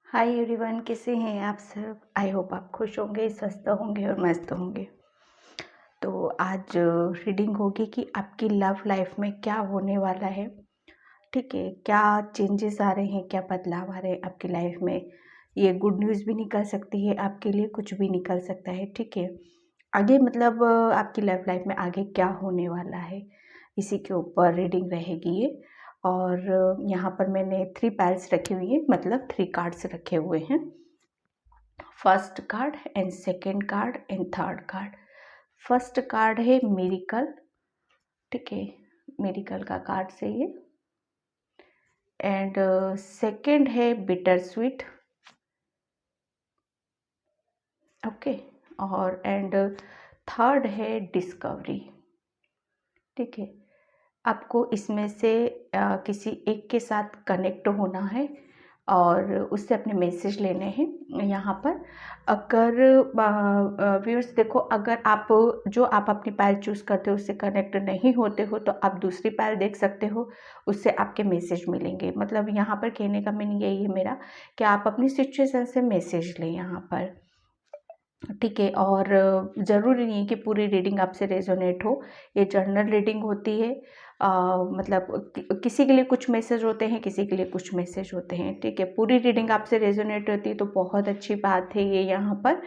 Hi everyone, कैसे हैं आप सब। आई होप आप खुश होंगे, स्वस्थ होंगे और मस्त होंगे। तो आज रीडिंग होगी कि आपकी लव लाइफ में क्या होने वाला है। ठीक है, क्या चेंजेस आ रहे हैं, क्या बदलाव आ रहे हैं आपकी लाइफ में। ये गुड न्यूज़ भी निकल सकती है आपके लिए, कुछ भी निकल सकता है। ठीक है, आगे मतलब आपकी लव लाइफ में आगे क्या होने वाला है, इसी के ऊपर रीडिंग रहेगी ये। और यहाँ पर मैंने 3 पैल्स रखी हुई है, मतलब 3 कार्ड्स रखे हुए हैं। First card and second card and third card. First card है मिरेकल। ठीक है, मिरेकल का कार्ड से ये। एंड सेकेंड है बिटर स्वीट। ओके, और एंड थर्ड है डिस्कवरी। ठीक है, आपको इसमें से किसी एक के साथ कनेक्ट होना है और उससे अपने मैसेज लेने हैं यहाँ पर। अगर व्यूअर्स देखो, अगर आप आप अपनी पैल चूज़ करते हो उससे कनेक्ट नहीं होते हो तो आप दूसरी पैल देख सकते हो, उससे आपके मैसेज मिलेंगे। मतलब यहाँ पर कहने का मीनिंग यही है मेरा कि आप अपनी सिचुएशन से मैसेज लें यहाँ पर। ठीक है, और ज़रूरी नहीं है कि पूरी रीडिंग आपसे रेजोनेट हो। ये जर्नल रीडिंग होती है। मतलब किसी के लिए कुछ मैसेज होते हैं, किसी के लिए कुछ मैसेज होते हैं। ठीक है, पूरी रीडिंग आपसे रेजोनेट होती है तो बहुत अच्छी बात है ये यहाँ पर।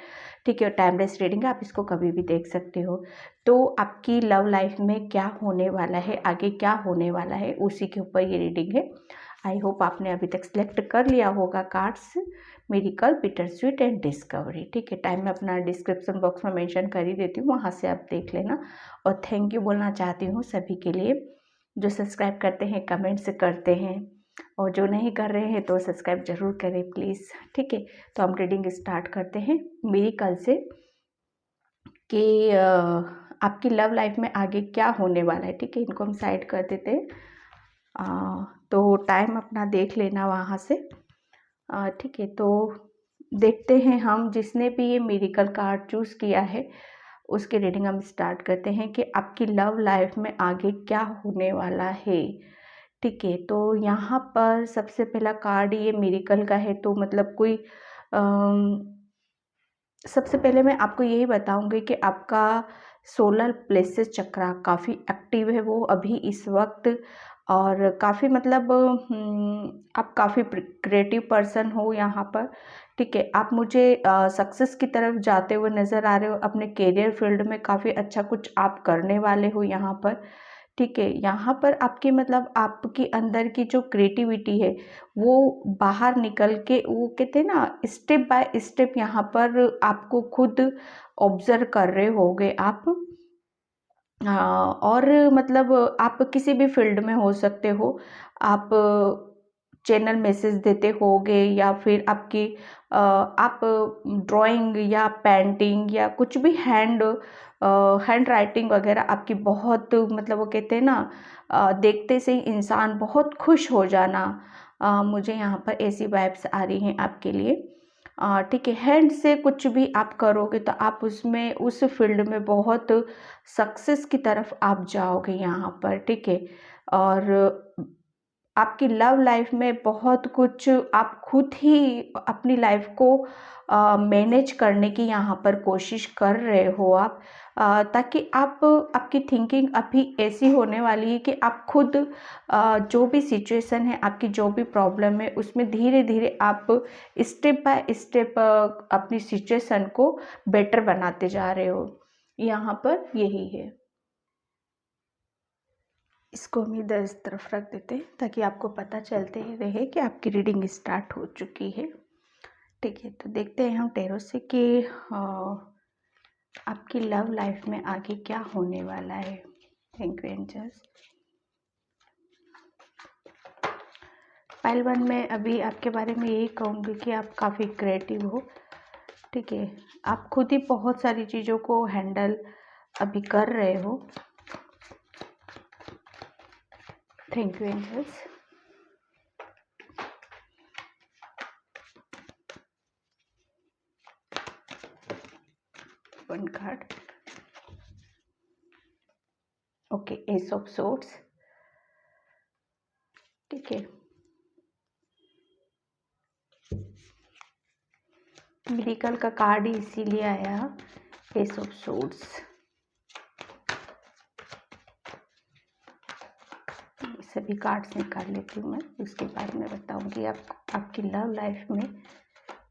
ठीक है, टाइमलेस रीडिंग, आप इसको कभी भी देख सकते हो। तो आपकी लव लाइफ में क्या होने वाला है, आगे क्या होने वाला है, उसी के ऊपर ये रीडिंग है। आई होप आपने अभी तक सिलेक्ट कर लिया होगा cards, miracle, bitter sweet and discovery. ठीक है, टाइम मैं अपना डिस्क्रिप्शन बॉक्स में मेंशन कर ही देती हूँ, वहाँ से आप देख लेना। और थैंक यू बोलना चाहती हूँ सभी के लिए जो सब्सक्राइब करते हैं, कमेंट्स करते हैं, और जो नहीं कर रहे हैं तो सब्सक्राइब ज़रूर करें प्लीज़। ठीक है, तो हम रीडिंग स्टार्ट करते हैं मिरेकल से कि आपकी लव लाइफ में आगे क्या होने वाला है। ठीक है, इनको हम साइड कर देते हैं। तो टाइम अपना देख लेना वहाँ से। ठीक है, तो देखते हैं हम, जिसने भी ये मिरेकल कार्ड चूज़ किया है उसकी रीडिंग हम स्टार्ट करते हैं कि आपकी लव लाइफ में आगे क्या होने वाला है। ठीक है, तो यहाँ पर सबसे पहला कार्ड ये मिरेकल का है, तो मतलब कोई सबसे पहले मैं आपको यही बताऊंगी कि आपका सोलर प्लेसेस चक्रा काफ़ी एक्टिव है वो अभी इस वक्त। और काफ़ी मतलब आप काफ़ी क्रिएटिव पर्सन हो यहाँ पर। ठीक है, आप मुझे सक्सेस की तरफ जाते हुए नज़र आ रहे हो, अपने करियर फील्ड में काफ़ी अच्छा कुछ आप करने वाले हो यहाँ पर। ठीक है, यहाँ पर आपकी मतलब आपके अंदर की जो क्रिएटिविटी है वो बाहर निकल के, वो कहते हैं ना, स्टेप बाय स्टेप यहाँ पर आपको खुद ऑब्जर्व कर रहे होगे आप। और मतलब आप किसी भी फील्ड में हो सकते हो। आप चैनल मैसेज देते होगे या फिर आपकी आप ड्राइंग या पेंटिंग या कुछ भी हैंड राइटिंग वगैरह आपकी बहुत, मतलब वो कहते हैं ना, देखते से ही इंसान बहुत खुश हो जाना। मुझे यहाँ पर ऐसी वाइब्स आ रही हैं आपके लिए। ठीक है, हैंड से कुछ भी आप करोगे तो आप उसमें उस फील्ड में बहुत सक्सेस की तरफ आप जाओगे यहाँ पर। ठीक है, और आपकी लव लाइफ में बहुत कुछ आप खुद ही अपनी लाइफ को मैनेज करने की यहाँ पर कोशिश कर रहे हो आप। ताकि आप, आपकी थिंकिंग अभी ऐसी होने वाली है कि आप खुद जो भी सिचुएशन है, आपकी जो भी प्रॉब्लम है, उसमें धीरे धीरे आप स्टेप बाय स्टेप अपनी सिचुएशन को बेटर बनाते जा रहे हो। यहाँ पर यही है। इसको हम इधर इस तरफ रख देते हैं ताकि आपको पता चलते ही रहे कि आपकी रीडिंग स्टार्ट हो चुकी है। ठीक है, तो देखते हैं हम टैरो से कि आपकी लव लाइफ में आगे क्या होने वाला है। Thank you angels. पाइल 1 में अभी आपके बारे में यही कहूँगी कि आप काफ़ी क्रिएटिव हो। ठीक है, आप खुद ही बहुत सारी चीज़ों को हैंडल अभी कर रहे हो। Thank you angels. One card. Okay, ace of swords. ठीक है, मिरेकल का कार्ड ही इसीलिए आया, एस ऑफ सोर्ड्स। सभी कार्ड्स निकाल लेती हूँ मैं, उसके बाद में बताऊंगी आपकी लव लाइफ में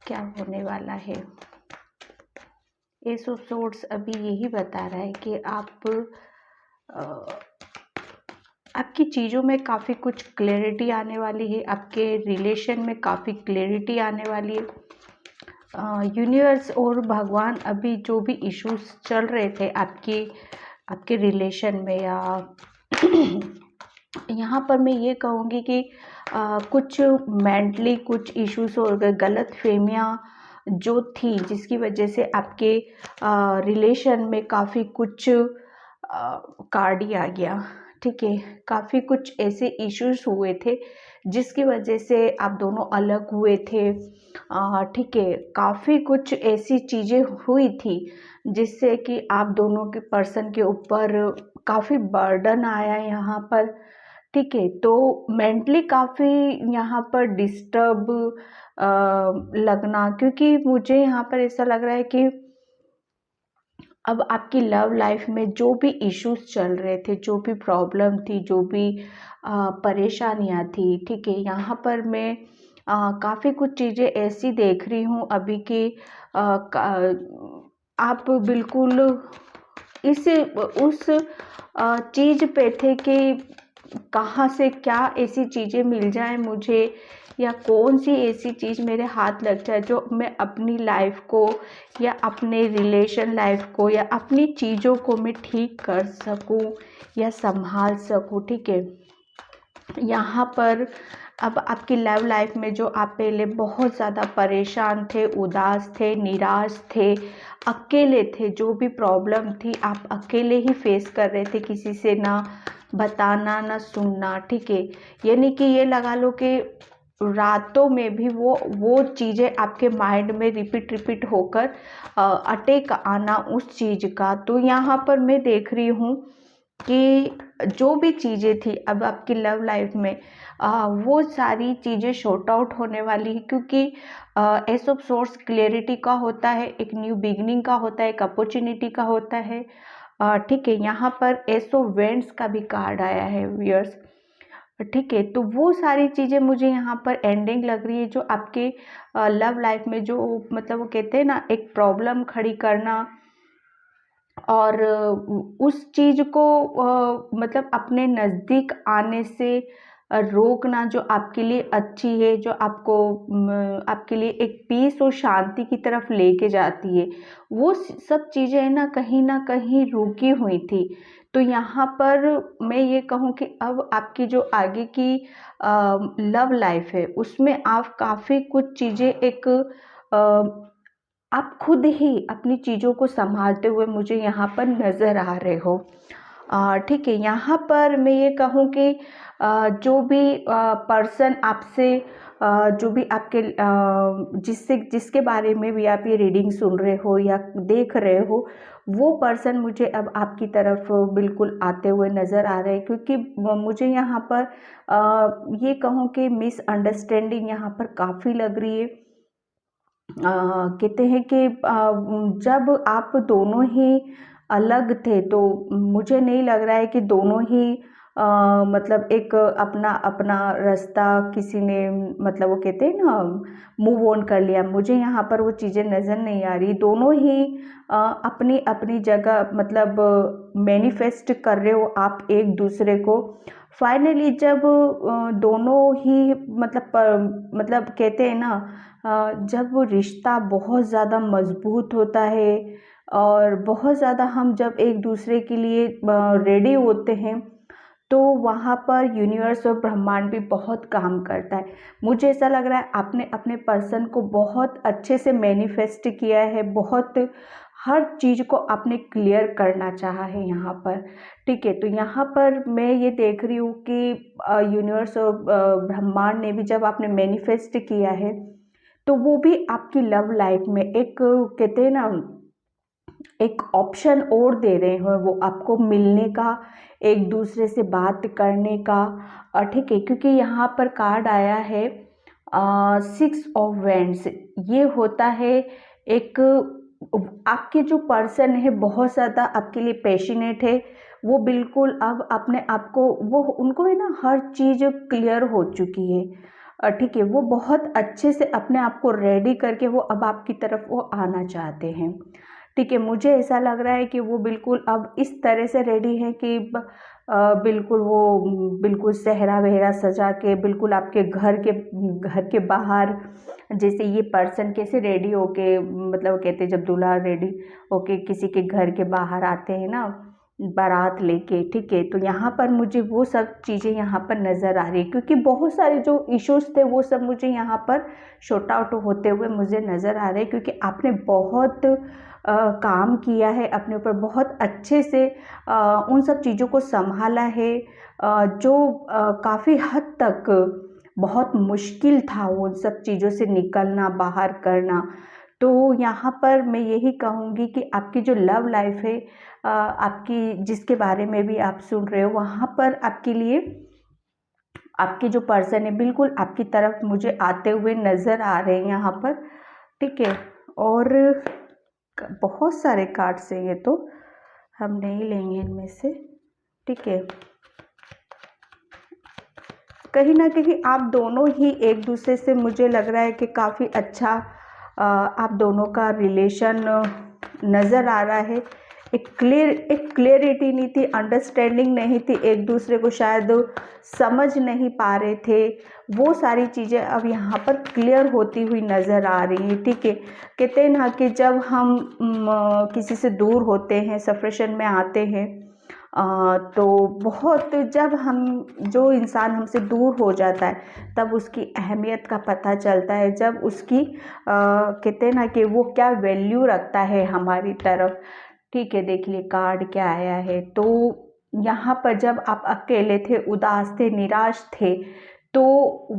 क्या होने वाला है। एस ऑफ सोर्ड्स अभी यही बता रहा है कि आपकी चीज़ों में काफ़ी कुछ क्लैरिटी आने वाली है, आपके रिलेशन में काफ़ी क्लैरिटी आने वाली है। यूनिवर्स और भगवान अभी जो भी इश्यूज चल रहे थे आपके रिलेशन में, या यहाँ पर मैं ये कहूँगी कि कुछ मेंटली कुछ इश्यूज और गलत फहमियाँ जो थी, जिसकी वजह से आपके रिलेशन में काफ़ी कुछ कार्ड ही आ गया, ठीक है। काफ़ी कुछ ऐसे इश्यूज हुए थे जिसकी वजह से आप दोनों अलग हुए थे, ठीक है। काफ़ी कुछ ऐसी चीज़ें हुई थी जिससे कि आप दोनों के पर्सन के ऊपर काफ़ी बर्डन आया यहाँ पर, ठीक है। तो मेंटली काफ़ी यहाँ पर डिस्टर्ब लगना, क्योंकि मुझे यहाँ पर ऐसा लग रहा है कि अब आपकी लव लाइफ में जो भी इश्यूज चल रहे थे, जो भी प्रॉब्लम थी, जो भी परेशानियाँ थी, ठीक है, यहाँ पर मैं काफ़ी कुछ चीज़ें ऐसी देख रही हूँ अभी कि आप बिल्कुल उस चीज़ पे थे कि कहाँ से क्या ऐसी चीज़ें मिल जाए मुझे, या कौन सी ऐसी चीज़ मेरे हाथ लग जाए जो मैं अपनी लाइफ को या अपने रिलेशन लाइफ को या अपनी चीज़ों को मैं ठीक कर सकूं या संभाल सकूं, ठीक है। यहाँ पर अब आपकी लव लाइफ में जो आप पहले बहुत ज़्यादा परेशान थे, उदास थे, निराश थे, अकेले थे, जो भी प्रॉब्लम थी आप अकेले ही फेस कर रहे थे, किसी से ना बताना ना सुनना, ठीक है। यानी कि ये लगा लो कि रातों में भी वो चीज़ें आपके माइंड में रिपीट होकर अटैक आना उस चीज़ का। तो यहाँ पर मैं देख रही हूँ कि जो भी चीज़ें थी अब आपकी लव लाइफ में वो सारी चीज़ें शॉर्ट आउट होने वाली है, क्योंकि एस ऑफ सोर्स क्लियरिटी का होता है, एक न्यू बिगनिंग का होता है, एक अपॉर्चुनिटी का होता है, ठीक है। यहाँ पर एस ऑफ वेंड्स का भी कार्ड आया है व्यूअर्स, ठीक है। तो वो सारी चीज़ें मुझे यहाँ पर एंडिंग लग रही है, जो आपके लव लाइफ में जो मतलब वो कहते हैं ना, एक प्रॉब्लम खड़ी करना और उस चीज़ को मतलब अपने नज़दीक आने से रोकना, जो आपके लिए अच्छी है, जो आपके लिए एक पीस और शांति की तरफ लेके जाती है, वो सब चीज़ें ना कहीं रुकी हुई थी। तो यहाँ पर मैं ये कहूँ कि अब आपकी जो आगे की लव लाइफ है उसमें आप काफ़ी कुछ चीज़ें आप खुद ही अपनी चीज़ों को संभालते हुए मुझे यहाँ पर नज़र आ रहे हो, ठीक है। यहाँ पर मैं ये कहूँ कि जो भी पर्सन आपसे जो भी आपके जिसके बारे में भी आप ये रीडिंग सुन रहे हो या देख रहे हो, वो पर्सन मुझे अब आपकी तरफ बिल्कुल आते हुए नज़र आ रहे हैं, क्योंकि मुझे यहाँ पर ये कहूँ कि मिसअंडरस्टैंडिंग यहाँ पर काफ़ी लग रही है। कहते हैं कि जब आप दोनों ही अलग थे तो मुझे नहीं लग रहा है कि दोनों ही मतलब एक अपना अपना रास्ता किसी ने मतलब वो कहते हैं ना मूव ऑन कर लिया, मुझे यहाँ पर वो चीज़ें नज़र नहीं आ रही। दोनों ही अपनी अपनी जगह मतलब मैनिफेस्ट कर रहे हो आप एक दूसरे को। फाइनली जब दोनों ही मतलब कहते हैं ना जब वो रिश्ता बहुत ज़्यादा मजबूत होता है और बहुत ज़्यादा हम जब एक दूसरे के लिए रेडी होते हैं, तो वहाँ पर यूनिवर्स और ब्रह्मांड भी बहुत काम करता है। मुझे ऐसा लग रहा है आपने अपने पर्सन को बहुत अच्छे से मैनिफेस्ट किया है, बहुत हर चीज़ को आपने क्लियर करना चाहा है यहाँ पर, ठीक है। तो यहाँ पर मैं ये देख रही हूँ कि यूनिवर्स और ब्रह्मांड ने भी जब आपने मैनिफेस्ट किया है, तो वो भी आपकी लव लाइफ में एक कहते हैं ना एक ऑप्शन और दे रहे हैं वो आपको मिलने का, एक दूसरे से बात करने का, ठीक है। क्योंकि यहाँ पर कार्ड आया है सिक्स ऑफ वैंड्स, ये होता है एक, आपके जो पर्सन है बहुत ज़्यादा आपके लिए पैशनेट है, वो बिल्कुल अब अपने आप को, वो उनको है ना हर चीज़ क्लियर हो चुकी है, ठीक है, वो बहुत अच्छे से अपने आप को रेडी करके वो अब आपकी तरफ वो आना चाहते हैं, ठीक है। मुझे ऐसा लग रहा है कि वो बिल्कुल अब इस तरह से रेडी है कि बिल्कुल वो बिल्कुल सेहरा वेहरा सजा के बिल्कुल आपके घर के बाहर, जैसे ये पर्सन कैसे रेडी होके, मतलब कहते हैं जब दूल्हा रेडी होके किसी के घर के बाहर आते हैं ना बारात लेके, ठीक है, तो यहाँ पर मुझे वो सब चीज़ें यहाँ पर नज़र आ रही है, क्योंकि बहुत सारे जो इश्यूज थे वो सब मुझे यहाँ पर शॉर्ट आउट होते हुए मुझे नज़र आ रहे हैं, क्योंकि आपने बहुत काम किया है अपने ऊपर, बहुत अच्छे से उन सब चीज़ों को संभाला है, जो काफ़ी हद तक बहुत मुश्किल था उन सब चीज़ों से निकलना, बाहर करना। तो यहाँ पर मैं यही कहूँगी कि आपकी जो लव लाइफ है, आपकी जिसके बारे में भी आप सुन रहे हो, वहाँ पर आपके लिए आपके जो पर्सन है बिल्कुल आपकी तरफ मुझे आते हुए नज़र आ रहे हैं यहाँ पर, ठीक है। और बहुत सारे कार्ड्स हैं, ये तो हम नहीं लेंगे इनमें से, ठीक है। कहीं ना कहीं आप दोनों ही एक दूसरे से, मुझे लग रहा है कि काफ़ी अच्छा आप दोनों का रिलेशन नज़र आ रहा है। एक क्लियरिटी नहीं थी, अंडरस्टैंडिंग नहीं थी, एक दूसरे को शायद समझ नहीं पा रहे थे, वो सारी चीज़ें अब यहाँ पर क्लियर होती हुई नज़र आ रही हैं, ठीक है। कहते हैं ना कि जब हम किसी से दूर होते हैं, सेपरेशन में आते हैं, तो बहुत, जब हम, जो इंसान हमसे दूर हो जाता है तब उसकी अहमियत का पता चलता है, जब उसकी कहते हैं ना कि वो क्या वैल्यू रखता है हमारी तरफ, ठीक है। देखिए कार्ड क्या आया है, तो यहाँ पर जब आप अकेले थे, उदास थे, निराश थे, तो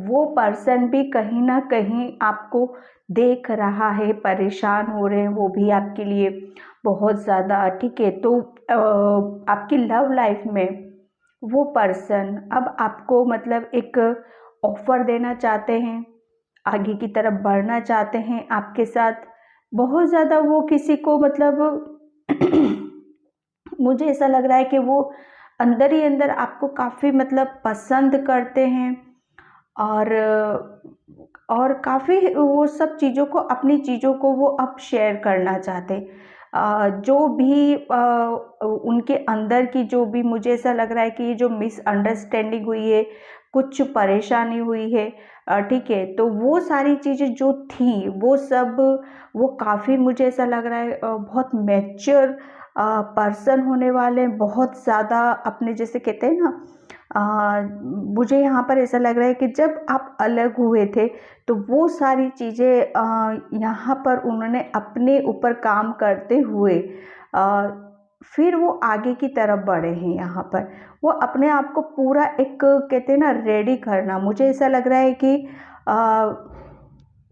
वो पर्सन भी कहीं ना कहीं आपको देख रहा है, परेशान हो रहे हैं वो भी आपके लिए बहुत ज़्यादा, ठीक है। तो आपकी लव लाइफ में वो पर्सन अब आपको मतलब एक ऑफर देना चाहते हैं, आगे की तरफ बढ़ना चाहते हैं आपके साथ, बहुत ज़्यादा वो किसी को मतलब मुझे ऐसा लग रहा है कि वो अंदर ही अंदर आपको काफ़ी मतलब पसंद करते हैं, और काफ़ी वो सब चीज़ों को, अपनी चीज़ों को वो अब शेयर करना चाहते हैं। जो भी उनके अंदर की, जो भी मुझे ऐसा लग रहा है कि ये जो मिसअंडरस्टैंडिंग हुई है, कुछ परेशानी हुई है, ठीक है, तो वो सारी चीज़ें जो थी वो सब, वो काफ़ी मुझे ऐसा लग रहा है बहुत मैच्योर पर्सन होने वाले हैं, बहुत ज़्यादा अपने, जैसे कहते हैं ना, मुझे यहाँ पर ऐसा लग रहा है कि जब आप अलग हुए थे तो वो सारी चीज़ें यहाँ पर उन्होंने अपने ऊपर काम करते हुए फिर वो आगे की तरफ बढ़े हैं, यहाँ पर वो अपने आप को पूरा एक, कहते हैं ना, रेडी करना, मुझे ऐसा लग रहा है कि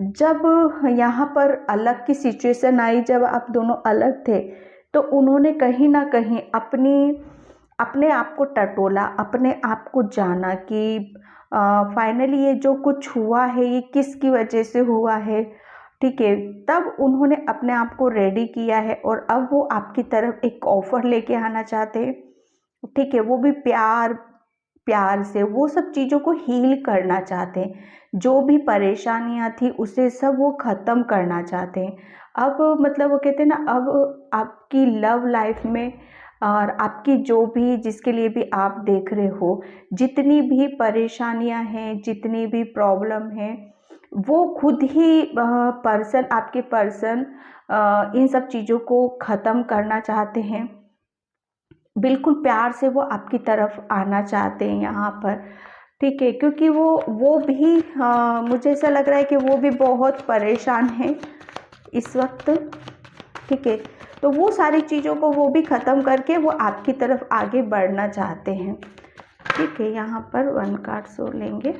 जब यहाँ पर अलग की सिचुएशन आई, जब आप दोनों अलग थे, तो उन्होंने कहीं ना कहीं अपने आप को टटोला, अपने आप को जाना कि फाइनली ये जो कुछ हुआ है ये किसकी वजह से हुआ है, ठीक है। तब उन्होंने अपने आप को रेडी किया है, और अब वो आपकी तरफ एक ऑफर लेके आना चाहते हैं, ठीक है। वो भी प्यार प्यार से वो सब चीज़ों को हील करना चाहते हैं, जो भी परेशानियां थी उसे सब वो ख़त्म करना चाहते हैं। अब मतलब वो कहते हैं ना, अब आपकी लव लाइफ में, और आपकी जो भी, जिसके लिए भी आप देख रहे हो, जितनी भी परेशानियां हैं, जितनी भी प्रॉब्लम है, वो खुद ही पर्सन, आपके पर्सन इन सब चीज़ों को ख़त्म करना चाहते हैं, बिल्कुल प्यार से वो आपकी तरफ आना चाहते हैं यहाँ पर, ठीक है। क्योंकि वो भी मुझे ऐसा लग रहा है कि वो भी बहुत परेशान हैं इस वक्त, ठीक है। तो वो सारी चीज़ों को वो भी ख़त्म करके वो आपकी तरफ आगे बढ़ना चाहते हैं, ठीक है। यहाँ पर 1 कार्ड सो लेंगे।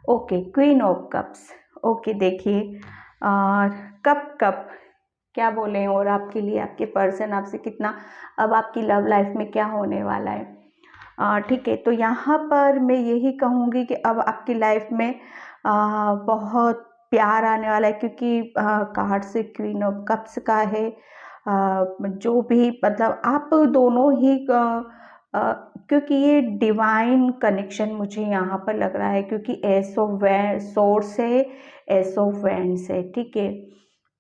Okay, queen of cups. Okay, देखिए और कप क्या बोले, और आपके लिए आपके पर्सन आपसे कितना, अब आपकी लव लाइफ में क्या होने वाला है, ठीक है। तो यहाँ पर मैं यही कहूँगी कि अब आपकी लाइफ में बहुत प्यार आने वाला है, क्योंकि कार्ड से क्वीन ऑफ कप्स का है। जो भी मतलब आप दोनों ही क्योंकि ये डिवाइन कनेक्शन मुझे यहाँ पर लग रहा है, क्योंकि एस ऑफ सोर्स है, एस ऑफ वैंड्स है, ठीक है।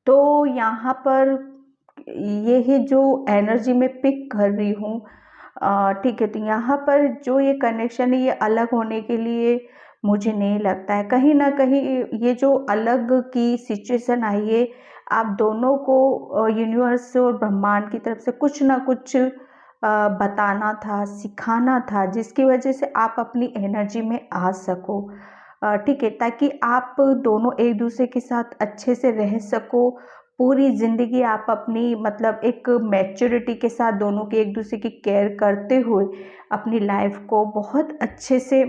तो यहाँ पर ये ही जो एनर्जी मैं पिक कर रही हूँ, ठीक है। तो यहाँ पर जो ये कनेक्शन है, ये अलग होने के लिए मुझे नहीं लगता है। कहीं ना कहीं ये जो अलग की सिचुएशन आई है, आप दोनों को यूनिवर्स और ब्रह्मांड की तरफ से कुछ ना कुछ बताना था, सिखाना था, जिसकी वजह से आप अपनी एनर्जी में आ सको, ठीक है, ताकि आप दोनों एक दूसरे के साथ अच्छे से रह सको। पूरी ज़िंदगी आप अपनी मतलब एक मैच्योरिटी के साथ दोनों की एक दूसरे की केयर करते हुए अपनी लाइफ को बहुत अच्छे से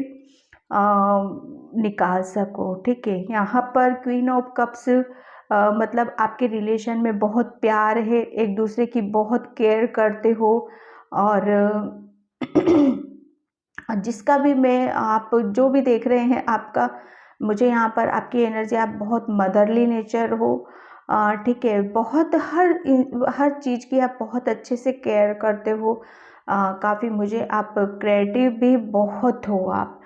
निकाल सको, ठीक है। यहाँ पर क्वीन ऑफ कप्स मतलब आपके रिलेशन में बहुत प्यार है, एक दूसरे की बहुत केयर करते हो, और जिसका भी मैं आप जो भी देख रहे हैं आपका, मुझे यहाँ पर आपकी एनर्जी, आप बहुत मदरली नेचर हो, ठीक है। बहुत हर चीज़ की आप बहुत अच्छे से केयर करते हो। काफ़ी मुझे आप क्रिएटिव भी बहुत हो आप,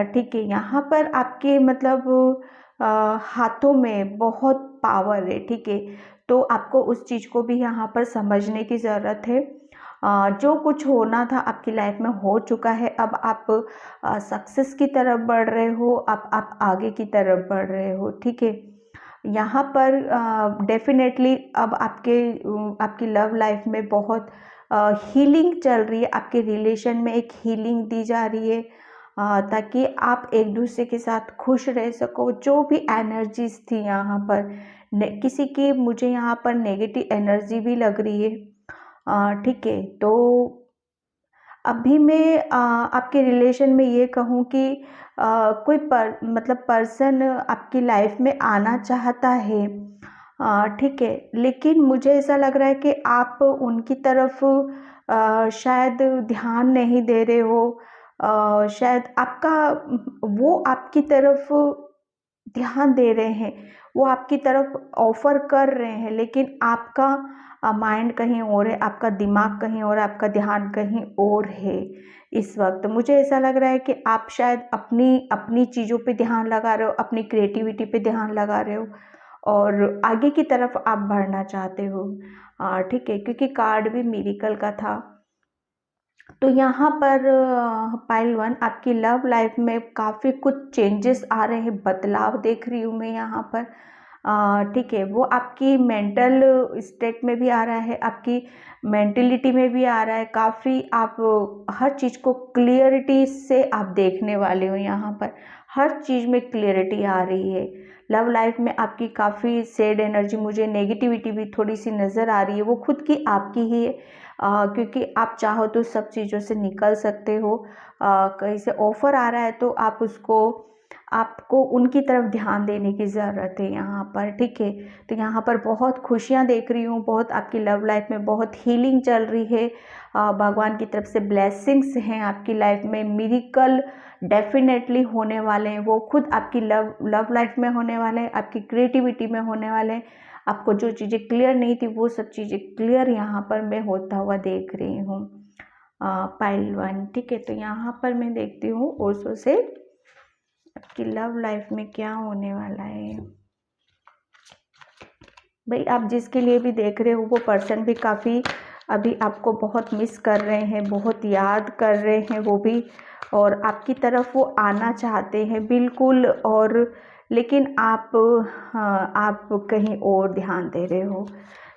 ठीक है। यहाँ पर आपके मतलब हाथों में बहुत पावर है, ठीक है। तो आपको उस चीज़ को भी यहाँ पर समझने की ज़रूरत है। जो कुछ होना था आपकी लाइफ में हो चुका है, अब आप सक्सेस की तरफ बढ़ रहे हो, आप आगे की तरफ बढ़ रहे हो, ठीक है। यहाँ पर डेफिनेटली अब आपकी लव लाइफ में बहुत हीलिंग चल रही है, आपके रिलेशन में एक हीलिंग दी जा रही है, ताकि आप एक दूसरे के साथ खुश रह सको। जो भी एनर्जीज थी यहाँ पर, किसी की मुझे यहाँ पर नेगेटिव एनर्जी भी लग रही है, ठीक है। तो अभी मैं आपके रिलेशन में ये कहूँ कि कोई मतलब पर्सन आपकी लाइफ में आना चाहता है, ठीक है, लेकिन मुझे ऐसा लग रहा है कि आप उनकी तरफ शायद ध्यान नहीं दे रहे हो। शायद वो आपकी तरफ ध्यान दे रहे हैं, वो आपकी तरफ ऑफर कर रहे हैं, लेकिन आपका माइंड कहीं और है, आपका दिमाग कहीं और है, आपका ध्यान कहीं और है। इस वक्त मुझे ऐसा लग रहा है कि आप शायद अपनी अपनी चीज़ों पे ध्यान लगा रहे हो, अपनी क्रिएटिविटी पे ध्यान लगा रहे हो, और आगे की तरफ आप बढ़ना चाहते हो, ठीक है, क्योंकि कार्ड भी मिरेकल का था। तो यहाँ पर पाइल वन, आपकी लव लाइफ में काफ़ी कुछ चेंजेस आ रहे हैं, बदलाव देख रही हूँ मैं यहाँ पर, ठीक है। वो आपकी मेंटल स्टेट में भी आ रहा है, आपकी मेंटलिटी में भी आ रहा है। काफ़ी आप हर चीज़ को क्लियरिटी से आप देखने वाले हो, यहाँ पर हर चीज़ में क्लियरिटी आ रही है। लव लाइफ में आपकी काफ़ी सैड एनर्जी, मुझे नेगेटिविटी भी थोड़ी सी नज़र आ रही है, वो खुद की आपकी ही है, क्योंकि आप चाहो तो सब चीज़ों से निकल सकते हो। कहीं से ऑफ़र आ रहा है तो आपको उनकी तरफ ध्यान देने की ज़रूरत है यहाँ पर, ठीक है। तो यहाँ पर बहुत खुशियाँ देख रही हूँ, बहुत आपकी लव लाइफ में बहुत हीलिंग चल रही है, भगवान की तरफ से ब्लेसिंग्स हैं आपकी लाइफ में, मिरेकल डेफिनेटली होने वाले हैं, वो खुद आपकी लव लाइफ में होने वाले हैं, आपकी क्रिएटिविटी में होने वाले हैं। आपको जो चीज़ें क्लियर नहीं थी, वो सब चीज़ें क्लियर यहाँ पर मैं होता हुआ देख रही हूँ, पाइल वन, ठीक है। तो यहाँ पर मैं देखती हूँ ओशो से आपकी लव लाइफ में क्या होने वाला है। भाई, आप जिसके लिए भी देख रहे हो, वो पर्सन भी काफ़ी अभी आपको बहुत मिस कर रहे हैं, बहुत याद कर रहे हैं वो भी, और आपकी तरफ वो आना चाहते हैं बिल्कुल, और लेकिन हाँ, आप कहीं और ध्यान दे रहे हो,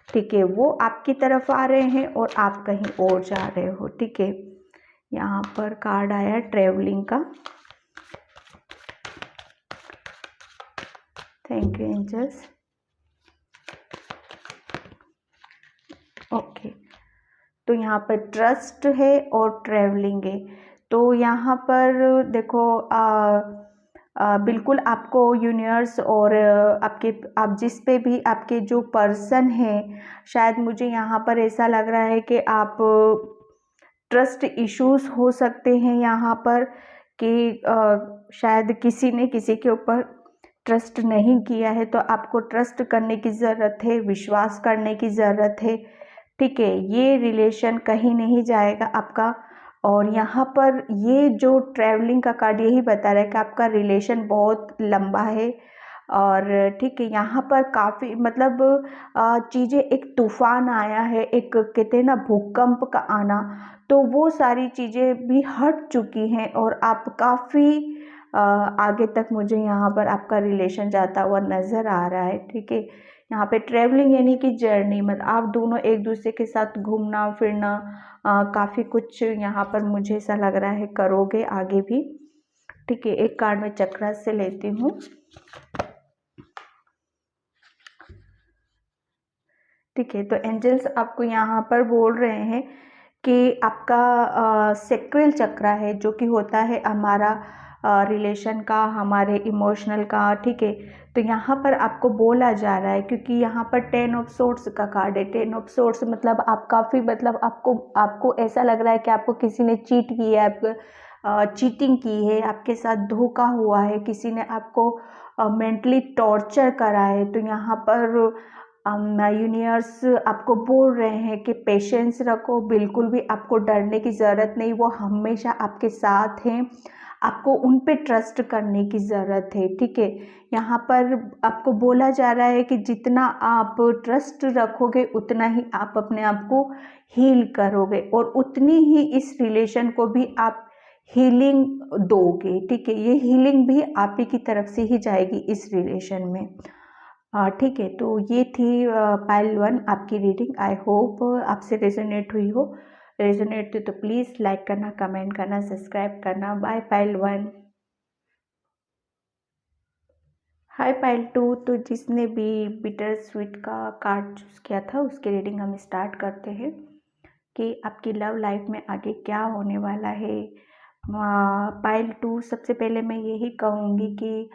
ठीक है। वो आपकी तरफ आ रहे हैं और आप कहीं और जा रहे हो, ठीक है। यहाँ पर कार्ड आया ट्रैवलिंग का। Thank you angels. ओके, तो यहाँ पर ट्रस्ट है और ट्रैवलिंग है। तो यहाँ पर देखो, बिल्कुल आपको यूनिवर्स और आप जिस पे भी आपके जो पर्सन हैं, शायद मुझे यहाँ पर ऐसा लग रहा है कि आप ट्रस्ट इश्यूज हो सकते हैं यहाँ पर, कि शायद किसी ने किसी के ऊपर ट्रस्ट नहीं किया है तो आपको ट्रस्ट करने की ज़रूरत है, विश्वास करने की ज़रूरत है। ठीक है, ये रिलेशन कहीं नहीं जाएगा आपका। और यहाँ पर ये जो ट्रैवलिंग का कार्ड यही बता रहा है कि आपका रिलेशन बहुत लंबा है। और ठीक है, यहाँ पर काफ़ी मतलब चीज़ें, एक तूफान आया है, एक कहते हैं ना भूकंप का आना, तो वो सारी चीज़ें भी हट चुकी हैं और आप काफ़ी आगे तक मुझे यहाँ पर आपका रिलेशन जाता हुआ नज़र आ रहा है। ठीक है, यहाँ पे ट्रैवलिंग यानी कि जर्नी, मतलब आप दोनों एक दूसरे के साथ घूमना फिरना, काफ़ी कुछ यहाँ पर मुझे ऐसा लग रहा है करोगे आगे भी। ठीक है, एक कार्ड मैं चक्रा से लेती हूँ। ठीक है, तो एंजल्स आपको यहाँ पर बोल रहे हैं कि आपका सेक्रल चक्रा है, जो कि होता है हमारा रिलेशन का, हमारे इमोशनल का। ठीक है, तो यहाँ पर आपको बोला जा रहा है, क्योंकि यहाँ पर 10 ऑफ सोर्ड्स का कार्ड है। 10 ऑफ सोर्ड्स मतलब आप काफ़ी, मतलब आपको ऐसा लग रहा है कि आपको किसी ने चीट किया है, चीटिंग की है, आपके साथ धोखा हुआ है, किसी ने आपको मेंटली टॉर्चर करा है। तो यहाँ पर यूनिवर्स आपको बोल रहे हैं कि पेशेंस रखो, बिल्कुल भी आपको डरने की ज़रूरत नहीं, वो हमेशा आपके साथ हैं, आपको उन पे ट्रस्ट करने की ज़रूरत है। ठीक है, यहाँ पर आपको बोला जा रहा है कि जितना आप ट्रस्ट रखोगे उतना ही आप अपने आप को हील करोगे और उतनी ही इस रिलेशन को भी आप हीलिंग दोगे। ठीक है, ये हीलिंग भी आप ही की तरफ से ही जाएगी इस रिलेशन में। ठीक है, तो ये थी पाइल 1 आपकी रीडिंग। आई होप आपसे रेजोनेट हुई हो। रेजोनेट तो प्लीज़ लाइक करना, कमेंट करना, सब्सक्राइब करना। Bye pile 1। Hi pile 2। तो जिसने भी बिटर स्वीट का कार्ड चूज़ किया था उसकी रीडिंग हम स्टार्ट करते हैं कि आपकी लव लाइफ में आगे क्या होने वाला है। पाइल 2, सबसे पहले मैं यही कहूँगी कि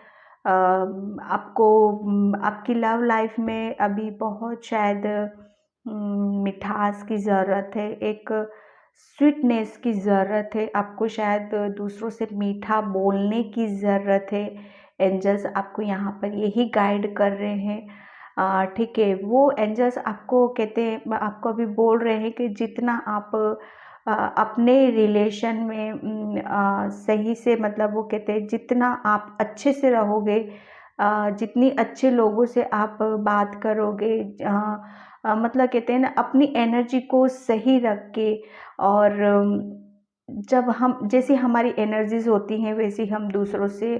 आपको आपकी लव लाइफ में अभी बहुत शायद मिठास की ज़रूरत है, एक स्वीटनेस की ज़रूरत है, आपको शायद दूसरों से मीठा बोलने की ज़रूरत है। एंजल्स आपको यहाँ पर यही गाइड कर रहे हैं। ठीक है, वो एंजल्स आपको कहते हैं, आपको अभी बोल रहे हैं कि जितना आप अपने रिलेशन में सही से, मतलब वो कहते हैं जितना आप अच्छे से रहोगे, जितनी अच्छे लोगों से आप बात करोगे, मतलब कहते हैं ना अपनी एनर्जी को सही रख के, और जब हम, जैसी हमारी एनर्जीज होती हैं वैसी हम दूसरों से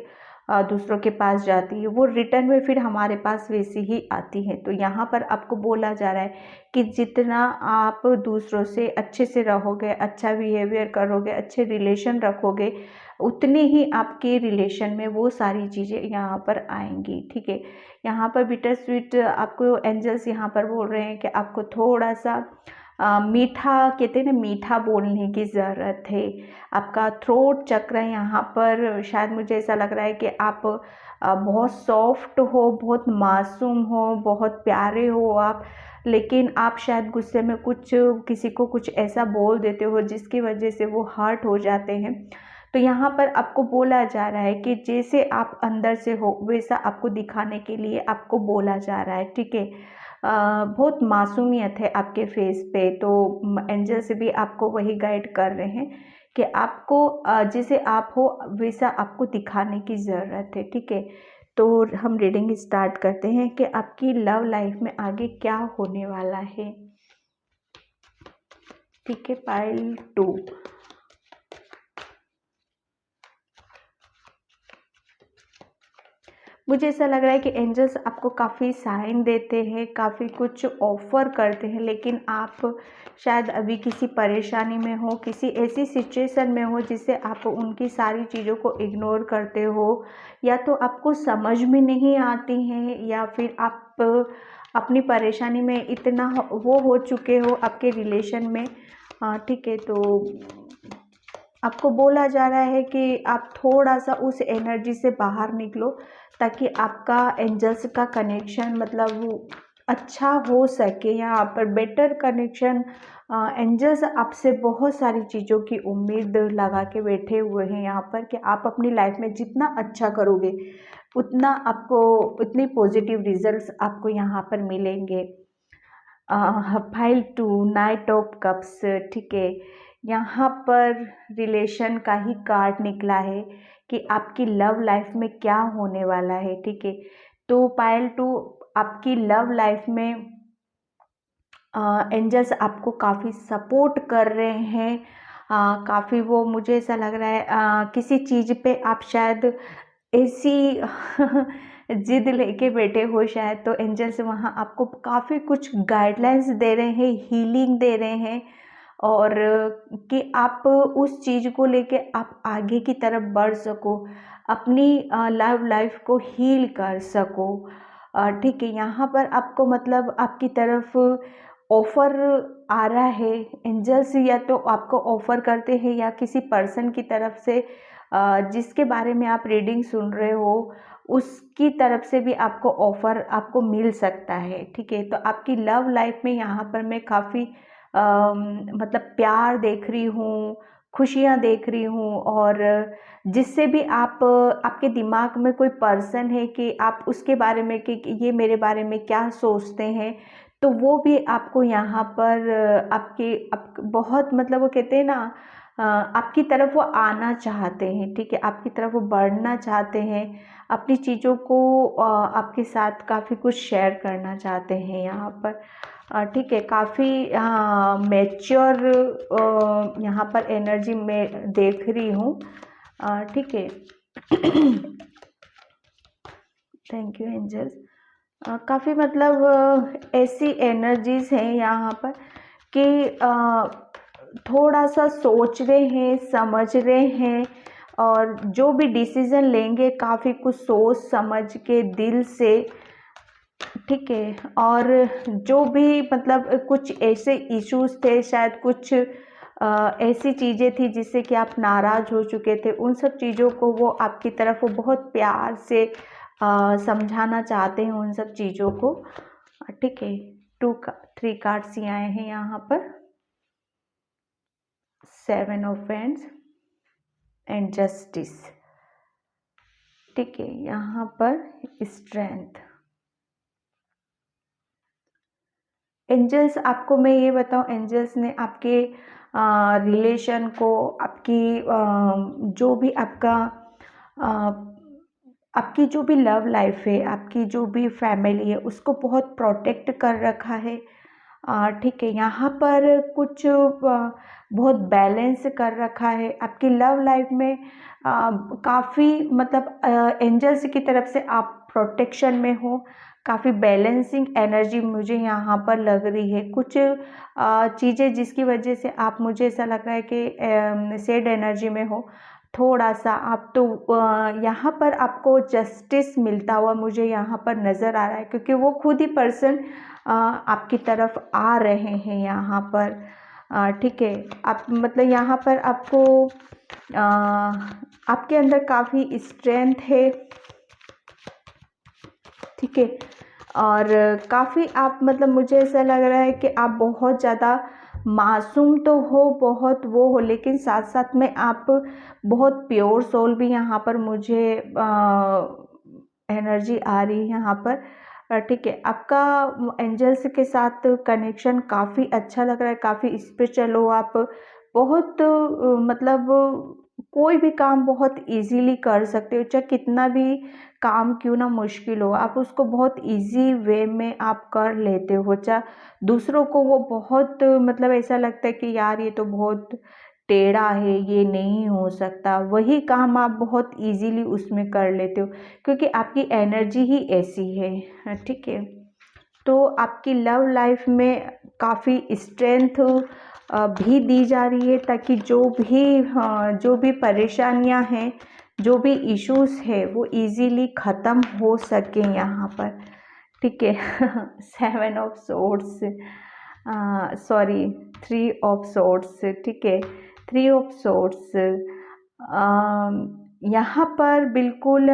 दूसरों के पास जाती है, वो रिटर्न में फिर हमारे पास वैसी ही आती हैं। तो यहाँ पर आपको बोला जा रहा है कि जितना आप दूसरों से अच्छे से रहोगे, अच्छा बिहेवियर करोगे, अच्छे रिलेशन रखोगे, उतने ही आपके रिलेशन में वो सारी चीज़ें यहाँ पर आएंगी। ठीक है, यहाँ पर बिटर स्वीट आपको एंजल्स यहाँ पर बोल रहे हैं कि आपको थोड़ा सा मीठा, कहते हैं ना मीठा बोलने की ज़रूरत है। आपका थ्रोट चक्र यहाँ पर शायद मुझे ऐसा लग रहा है कि आप बहुत सॉफ्ट हो, बहुत मासूम हो, बहुत प्यारे हो आप, लेकिन आप शायद गुस्से में कुछ किसी को कुछ ऐसा बोल देते हो जिसकी वजह से वो हर्ट हो जाते हैं। तो यहाँ पर आपको बोला जा रहा है कि जैसे आप अंदर से हो वैसा आपको दिखाने के लिए आपको बोला जा रहा है। ठीक है, बहुत मासूमियत है आपके फेस पे, तो एंजल से भी आपको वही गाइड कर रहे हैं कि आपको जैसे आप हो वैसा आपको दिखाने की ज़रूरत है। ठीक है, तो हम रीडिंग स्टार्ट करते हैं कि आपकी लव लाइफ में आगे क्या होने वाला है। ठीक है, पाइल 2। मुझे ऐसा लग रहा है कि एंजल्स आपको काफ़ी साइन देते हैं, काफ़ी कुछ ऑफ़र करते हैं, लेकिन आप शायद अभी किसी परेशानी में हो, किसी ऐसी सिचुएशन में हो जिससे आप उनकी सारी चीज़ों को इग्नोर करते हो, या तो आपको समझ में नहीं आती हैं, या फिर आप अपनी परेशानी में इतना वो हो चुके हो आपके रिलेशन में। ठीक है, तो आपको बोला जा रहा है कि आप थोड़ा सा उस एनर्जी से बाहर निकलो, ताकि आपका एंजल्स का कनेक्शन मतलब अच्छा हो सके, यहाँ पर बेटर कनेक्शन। एंजल्स आपसे बहुत सारी चीज़ों की उम्मीद लगा के बैठे हुए हैं यहाँ पर कि आप अपनी लाइफ में जितना अच्छा करोगे, उतना आपको उतनी पॉजिटिव रिजल्ट्स आपको यहाँ पर मिलेंगे। फाइल 2 नाइट ऑफ कप्स, ठीक है, यहाँ पर रिलेशन का ही कार्ड निकला है कि आपकी लव लाइफ में क्या होने वाला है, ठीक है। तो पाइल 2, आपकी लव लाइफ में एंजल्स आपको काफ़ी सपोर्ट कर रहे हैं। काफ़ी वो मुझे ऐसा लग रहा है किसी चीज़ पे आप शायद ऐसी जिद लेके बैठे हो शायद, तो एंजल्स वहाँ आपको काफ़ी कुछ गाइडलाइंस दे रहे हैं, हीलिंग दे रहे हैं, और कि आप उस चीज़ को लेके आप आगे की तरफ बढ़ सको, अपनी लव लाइफ को हील कर सको, ठीक है। यहाँ पर आपको मतलब आपकी तरफ ऑफ़र आ रहा है एंजल्स, या तो आपको ऑफ़र करते हैं या किसी पर्सन की तरफ से जिसके बारे में आप रीडिंग सुन रहे हो उसकी तरफ से भी आपको ऑफ़र आपको मिल सकता है, ठीक है। तो आपकी लव लाइफ में यहाँ पर मैं काफ़ी मतलब प्यार देख रही हूँ, खुशियाँ देख रही हूँ, और जिससे भी आप आपके दिमाग में कोई पर्सन है कि आप उसके बारे में कि ये मेरे बारे में क्या सोचते हैं, तो वो भी आपको यहाँ पर बहुत मतलब वो कहते हैं ना आपकी तरफ वो आना चाहते हैं, ठीक है, आपकी तरफ वो बढ़ना चाहते हैं, अपनी चीज़ों को आपके साथ काफ़ी कुछ शेयर करना चाहते हैं यहाँ पर, ठीक है। काफ़ी मैच्योर यहाँ पर एनर्जी में देख रही हूँ, ठीक है। Thank you angels. काफ़ी मतलब ऐसी एनर्जीज़ हैं यहाँ पर कि थोड़ा सा सोच रहे हैं, समझ रहे हैं, और जो भी डिसीज़न लेंगे काफ़ी कुछ सोच समझ के दिल से, ठीक है। और जो भी मतलब कुछ ऐसे इश्यूज थे, शायद कुछ ऐसी चीज़ें थी जिससे कि आप नाराज़ हो चुके थे, उन सब चीज़ों को वो आपकी तरफ वो बहुत प्यार से समझाना चाहते हैं उन सब चीज़ों को, ठीक है। 3 कार्ड्स ही आए हैं यहाँ पर, 7 ऑफ वैंड्स एंड जस्टिस, ठीक है। यहाँ पर स्ट्रेंथ। एंजल्स आपको मैं ये बताऊँ, एंजल्स ने आपके रिलेशन को, आपकी जो भी आपकी जो भी लव लाइफ है, आपकी जो भी फैमिली है, उसको बहुत प्रोटेक्ट कर रखा है, ठीक है। यहाँ पर कुछ बहुत बैलेंस कर रखा है आपकी लव लाइफ में, काफ़ी मतलब एंजल्स की तरफ से आप प्रोटेक्शन में हो, काफ़ी बैलेंसिंग एनर्जी मुझे यहाँ पर लग रही है। कुछ चीज़ें जिसकी वजह से आप, मुझे ऐसा लग रहा है कि सैड एनर्जी में हो थोड़ा सा आप, तो यहाँ पर आपको जस्टिस मिलता हुआ मुझे यहाँ पर नज़र आ रहा है, क्योंकि वो खुद ही पर्सन आपकी तरफ आ रहे हैं यहाँ पर, ठीक है। आप मतलब यहाँ पर आपको आपके अंदर काफ़ी स्ट्रेंथ है, ठीक है। और काफ़ी आप मतलब मुझे ऐसा लग रहा है कि आप बहुत ज़्यादा मासूम तो हो, बहुत वो हो, लेकिन साथ साथ में आप बहुत प्योर सोल भी यहाँ पर मुझे एनर्जी आ रही है यहाँ पर, ठीक है। आपका एंजल्स के साथ कनेक्शन काफ़ी अच्छा लग रहा है, काफ़ी स्पिरिचुअल हो आप, बहुत मतलब कोई भी काम बहुत इजीली कर सकते हो, चाहे कितना भी काम क्यों ना मुश्किल हो, आप उसको बहुत इजी वे में आप कर लेते हो। चाहे दूसरों को वो बहुत मतलब ऐसा लगता है कि यार ये तो बहुत टेढ़ा है, ये नहीं हो सकता, वही काम आप बहुत इजीली उसमें कर लेते हो, क्योंकि आपकी एनर्जी ही ऐसी है, ठीक है। तो आपकी लव लाइफ में काफ़ी स्ट्रेंथ भी दी जा रही है, ताकि जो भी परेशानियां हैं, जो भी इश्यूज है, वो इजीली ख़त्म हो सके यहाँ पर, ठीक है। 7 of swords, sorry 3 of swords, ठीक है, 3 ऑफ सोर्ड्स। यहाँ पर बिल्कुल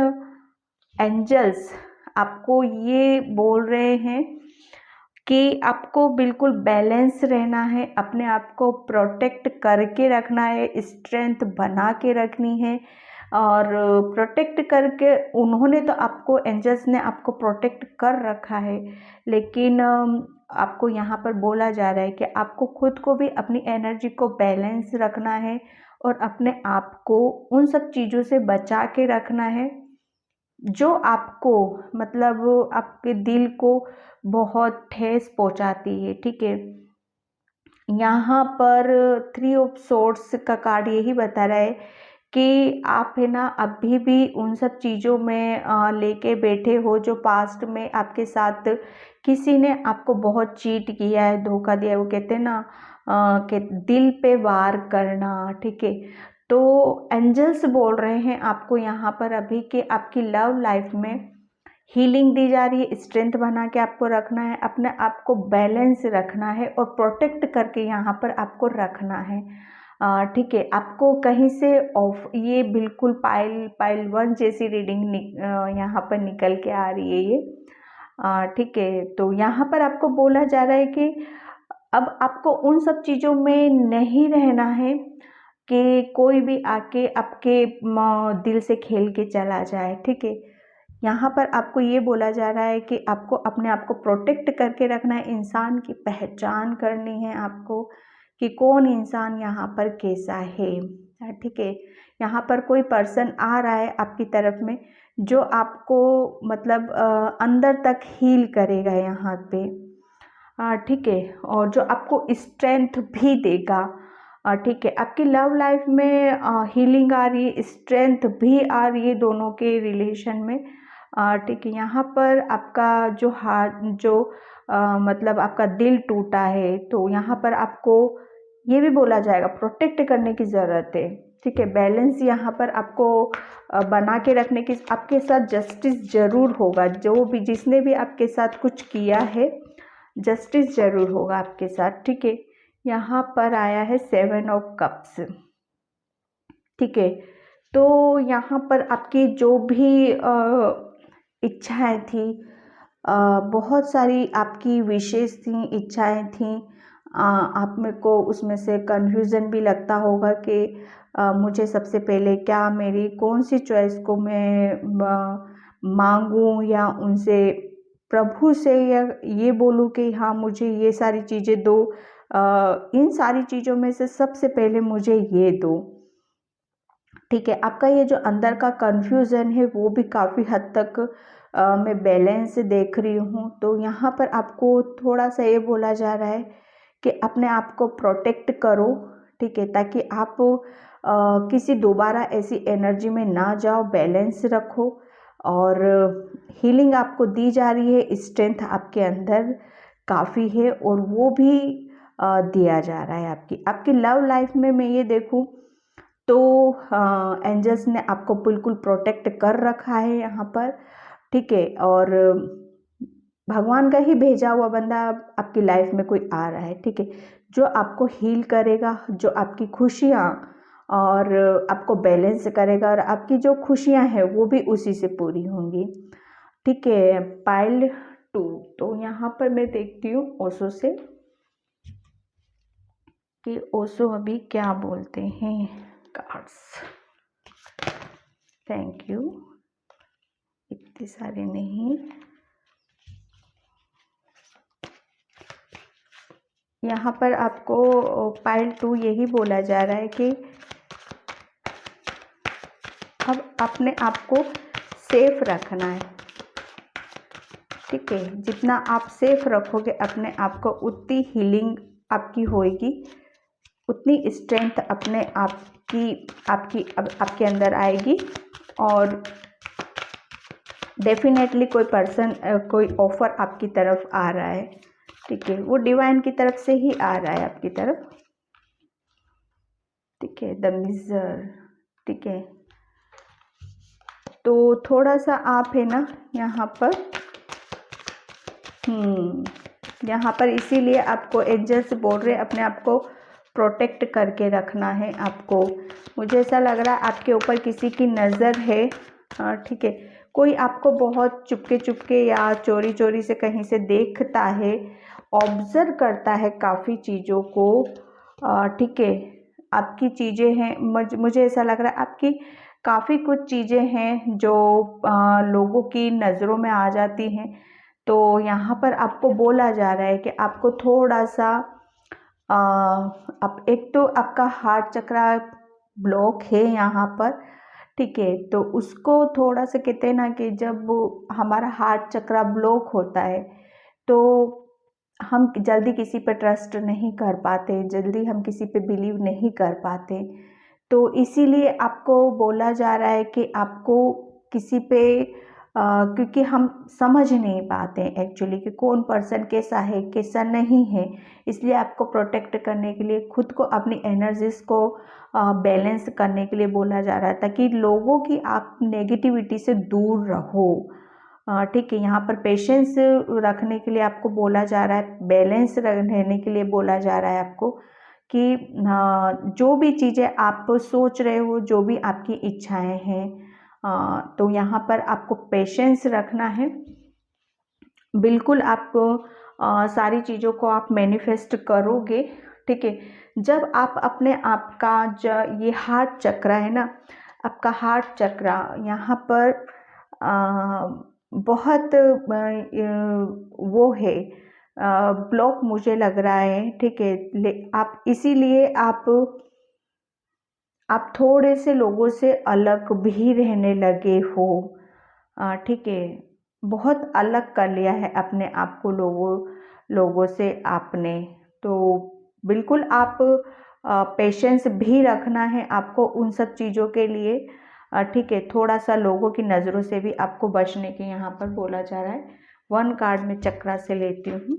एंजल्स आपको ये बोल रहे हैं कि आपको बिल्कुल बैलेंस रहना है, अपने आप को प्रोटेक्ट करके रखना है, स्ट्रेंथ बना के रखनी है, और प्रोटेक्ट करके उन्होंने तो आपको, एंजल्स ने आपको प्रोटेक्ट कर रखा है, लेकिन आपको यहाँ पर बोला जा रहा है कि आपको खुद को भी अपनी एनर्जी को बैलेंस रखना है और अपने आप को उन सब चीज़ों से बचा के रखना है जो आपको, मतलब आपके दिल को बहुत ठेस पहुंचाती है। ठीक है, यहाँ पर 3 ऑफ सोर्ड्स का कार्ड यही बता रहा है कि आप है ना अभी भी उन सब चीज़ों में लेके बैठे हो जो पास्ट में आपके साथ किसी ने आपको बहुत चीट किया है, धोखा दिया है। वो कहते हैं ना कि दिल पे वार करना। ठीक है, तो एंजल्स बोल रहे हैं आपको यहाँ पर अभी कि आपकी लव लाइफ में हीलिंग दी जा रही है, स्ट्रेंथ बना के आपको रखना है, अपने आप को बैलेंस रखना है और प्रोटेक्ट करके यहाँ पर आपको रखना है। ठीक है, आपको कहीं से ऑफ, ये बिल्कुल पाइल 1 जैसी रीडिंग यहाँ पर निकल के आ रही है ये। ठीक है, तो यहाँ पर आपको बोला जा रहा है कि अब आपको उन सब चीज़ों में नहीं रहना है कि कोई भी आके आपके दिल से खेल के चला जाए। ठीक है, यहाँ पर आपको ये बोला जा रहा है कि आपको अपने आप को प्रोटेक्ट करके रखना है, इंसान की पहचान करनी है आपको कि कौन इंसान यहाँ पर कैसा है। ठीक है, यहाँ पर कोई पर्सन आ रहा है आपकी तरफ में जो आपको मतलब अंदर तक हील करेगा यहाँ पे। ठीक है, और जो आपको स्ट्रेंथ भी देगा। ठीक है, आपकी लव लाइफ में हीलिंग आ रही है, स्ट्रेंथ भी आ रही है दोनों के रिलेशन में। ठीक है, यहाँ पर आपका जो हार्ट, जो मतलब आपका दिल टूटा है, तो यहाँ पर आपको ये भी बोला जाएगा प्रोटेक्ट करने की ज़रूरत है। ठीक है, बैलेंस यहाँ पर आपको बना के रखने की, आपके साथ जस्टिस ज़रूर होगा, जो भी जिसने भी आपके साथ कुछ किया है जस्टिस ज़रूर होगा आपके साथ। ठीक है, यहाँ पर आया है 7 ऑफ कप्स। ठीक है, तो यहाँ पर आपकी जो भी इच्छाएं थी, बहुत सारी आपकी विशेष थी, इच्छाएं थी, आप में को उसमें से कन्फ्यूज़न भी लगता होगा कि मुझे सबसे पहले क्या, मेरी कौन सी चॉइस को मैं मांगूं, या उनसे प्रभु से या ये बोलूं कि हाँ मुझे ये सारी चीज़ें दो, इन सारी चीज़ों में से सबसे पहले मुझे ये दो। ठीक है, आपका ये जो अंदर का कन्फ्यूज़न है वो भी काफ़ी हद तक मैं बैलेंस देख रही हूँ। तो यहाँ पर आपको थोड़ा सा ये बोला जा रहा है कि अपने आप को प्रोटेक्ट करो। ठीक है, ताकि आप किसी दोबारा ऐसी एनर्जी में ना जाओ, बैलेंस रखो। और हीलिंग आपको दी जा रही है, स्ट्रेंथ आपके अंदर काफ़ी है और वो भी दिया जा रहा है आपकी लव लाइफ में। मैं ये देखूँ तो एंजल्स ने आपको बिल्कुल प्रोटेक्ट कर रखा है यहाँ पर। ठीक है, और भगवान का ही भेजा हुआ बंदा आपकी लाइफ में कोई आ रहा है। ठीक है, जो आपको हील करेगा, जो आपकी खुशियाँ और आपको बैलेंस करेगा, और आपकी जो खुशियाँ हैं वो भी उसी से पूरी होंगी। ठीक है, पाइल 2, तो यहाँ पर मैं देखती हूँ ओशो से कि ओशो अभी क्या बोलते हैं कार्ड्स। थैंक यू, इतने सारे नहीं। यहाँ पर आपको पाइल 2 यही बोला जा रहा है कि अब अपने आप को सेफ रखना है। ठीक है, जितना आप सेफ रखोगे अपने आप को, उतनी हीलिंग आपकी होएगी, उतनी स्ट्रेंथ अपने आपके अंदर आएगी। और डेफिनेटली कोई पर्सन, कोई ऑफर आपकी तरफ आ रहा है। ठीक है, वो डिवाइन की तरफ से ही आ रहा है आपकी तरफ। ठीक है, द मिजर। ठीक है, तो थोड़ा सा आप है ना यहाँ पर यहाँ पर इसीलिए आपको एंजल्स बोल रहे अपने आप को प्रोटेक्ट करके रखना है आपको। मुझे ऐसा लग रहा है आपके ऊपर किसी की नज़र है। ठीक है, कोई आपको बहुत चुपके चुपके या चोरी चोरी से कहीं से देखता है, ऑब्जर्व करता है काफ़ी चीज़ों को। ठीक है, आपकी चीज़ें हैं, मुझे ऐसा लग रहा है आपकी काफ़ी कुछ चीज़ें हैं जो लोगों की नज़रों में आ जाती हैं। तो यहाँ पर आपको बोला जा रहा है कि आपको थोड़ा-सा अब एक तो आपका हार्ट चक्रा ब्लॉक है यहाँ पर, ठीक है? तो उसको थोड़ा-सा कहते हैं ना कि जब हमारा हार्ट चक्रा ब्लॉक होता है, तो हम जल्दी किसी पे ट्रस्ट नहीं कर पाते, जल्दी हम किसी पे बिलीव नहीं कर पाते। तो इसीलिए आपको बोला जा रहा है कि आपको किसी पे क्योंकि हम समझ नहीं पाते एक्चुअली कि कौन पर्सन कैसा है, कैसा नहीं है। इसलिए आपको प्रोटेक्ट करने के लिए खुद को, अपनी एनर्जीज़ को बैलेंस करने के लिए बोला जा रहा है, ताकि लोगों की आप नेगेटिविटी से दूर रहो। ठीक है, यहाँ पर पेशेंस रखने के लिए आपको बोला जा रहा है, बैलेंस रहने के लिए बोला जा रहा है आपको कि जो भी चीज़ें आप सोच रहे हो, जो भी आपकी इच्छाएं हैं, तो यहाँ पर आपको पेशेंस रखना है। बिल्कुल आपको सारी चीज़ों को आप मैनिफेस्ट करोगे, ठीक है। जब आप अपने आप का ये हार्ट चक्र है ना, आपका हार्ट चक्र यहाँ पर बहुत वो है, ब्लॉक मुझे लग रहा है, ठीक है। आप इसीलिए आप थोड़े से लोगों से अलग भी रहने लगे हो, ठीक है। बहुत अलग कर लिया है अपने आप को लोगों से आपने। तो बिल्कुल आप पेशेंस भी रखना है आपको उन सब चीज़ों के लिए, ठीक है। थोड़ा सा लोगों की नज़रों से भी आपको बचने के यहाँ पर बोला जा रहा है। 1 कार्ड में चक्रा से लेती हूँ।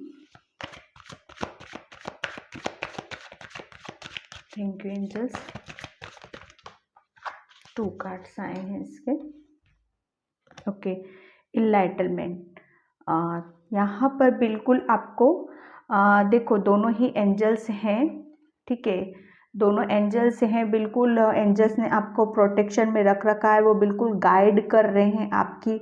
Thank you angels. 2 कार्ड्स आए हैं इसके। Okay, enlightenment. यहाँ पर बिल्कुल आपको देखो, दोनों ही एंजल्स हैं, ठीक है। दोनों एंजल्स हैं, बिल्कुल एंजल्स ने आपको प्रोटेक्शन में रख रखा है। वो बिल्कुल गाइड कर रहे हैं आपकी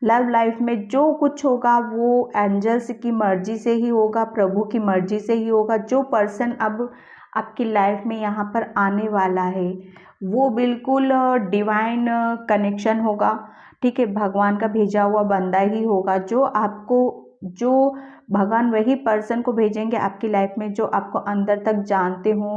लव लाइफ में। जो कुछ होगा वो एंजल्स की मर्जी से ही होगा, प्रभु की मर्जी से ही होगा। जो पर्सन अब आपकी लाइफ में यहाँ पर आने वाला है, वो बिल्कुल डिवाइन कनेक्शन होगा, ठीक है। भगवान का भेजा हुआ बंदा ही होगा, जो भगवान वही पर्सन को भेजेंगे आपकी लाइफ में जो आपको अंदर तक जानते हो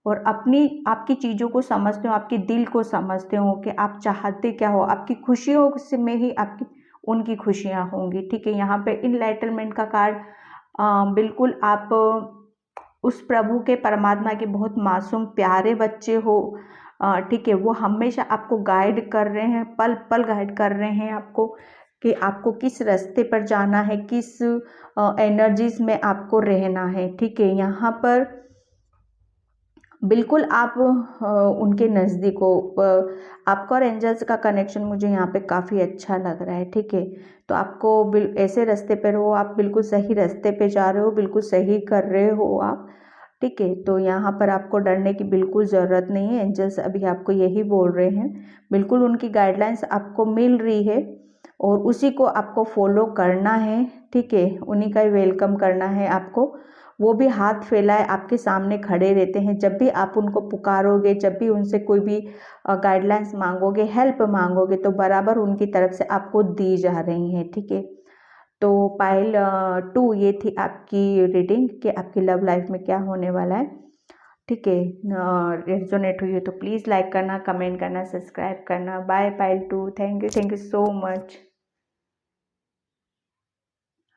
और आपकी चीज़ों को समझते हो, आपके दिल को समझते हो कि आप चाहते क्या हो। आपकी खुशियों में ही आपकी उनकी खुशियाँ होंगी, ठीक है। यहाँ पे इनलाइटनमेंट का कार्ड, बिल्कुल आप उस प्रभु के, परमात्मा के बहुत मासूम प्यारे बच्चे हो, ठीक है। वो हमेशा आपको गाइड कर रहे हैं, पल पल गाइड कर रहे हैं आपको कि आपको किस रास्ते पर जाना है, किस एनर्जीज में आपको रहना है, ठीक है। यहाँ पर बिल्कुल आप उनके नज़दीक हो। आपका और एंजल्स का कनेक्शन मुझे यहाँ पे काफ़ी अच्छा लग रहा है, ठीक है। तो आपको ऐसे रास्ते पर हो, आप बिल्कुल सही रास्ते पे जा रहे हो, बिल्कुल सही कर रहे हो आप, ठीक है। तो यहाँ पर आपको डरने की बिल्कुल ज़रूरत नहीं है। एंजल्स अभी आपको यही बोल रहे हैं, बिल्कुल उनकी गाइडलाइंस आपको मिल रही है और उसी को आपको फॉलो करना है, ठीक है। उन्हीं का ही वेलकम करना है आपको। वो भी हाथ फैलाए आपके सामने खड़े रहते हैं। जब भी आप उनको पुकारोगे, जब भी उनसे कोई भी गाइडलाइंस मांगोगे, हेल्प मांगोगे, तो बराबर उनकी तरफ से आपको दी जा रही हैं, ठीक है। तो पाइल 2 ये थी आपकी रीडिंग कि आपकी लव लाइफ में क्या होने वाला है, ठीक है। रेजोनेट हुई है तो प्लीज़ लाइक करना, कमेंट करना, सब्सक्राइब करना। Bye pile 2, thank you so much.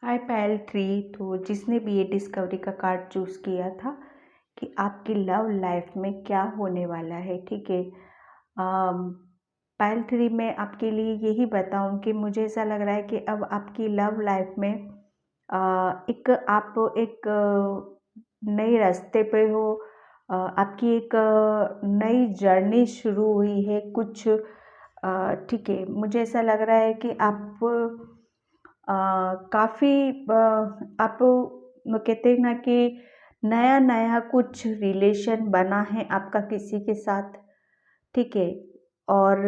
Hi pile 3, तो जिसने भी ये डिस्कवरी का कार्ड चूज़ किया था कि आपकी लव लाइफ में क्या होने वाला है, ठीक है। पायल 3 में आपके लिए यही बताऊं कि मुझे ऐसा लग रहा है कि अब आपकी लव लाइफ में आप एक नए रास्ते पे हो। आपकी एक नई जर्नी शुरू हुई है कुछ, ठीक है। मुझे ऐसा लग रहा है कि आप काफ़ी आप कहते हैं ना कि नया नया कुछ रिलेशन बना है आपका किसी के साथ, ठीक है। और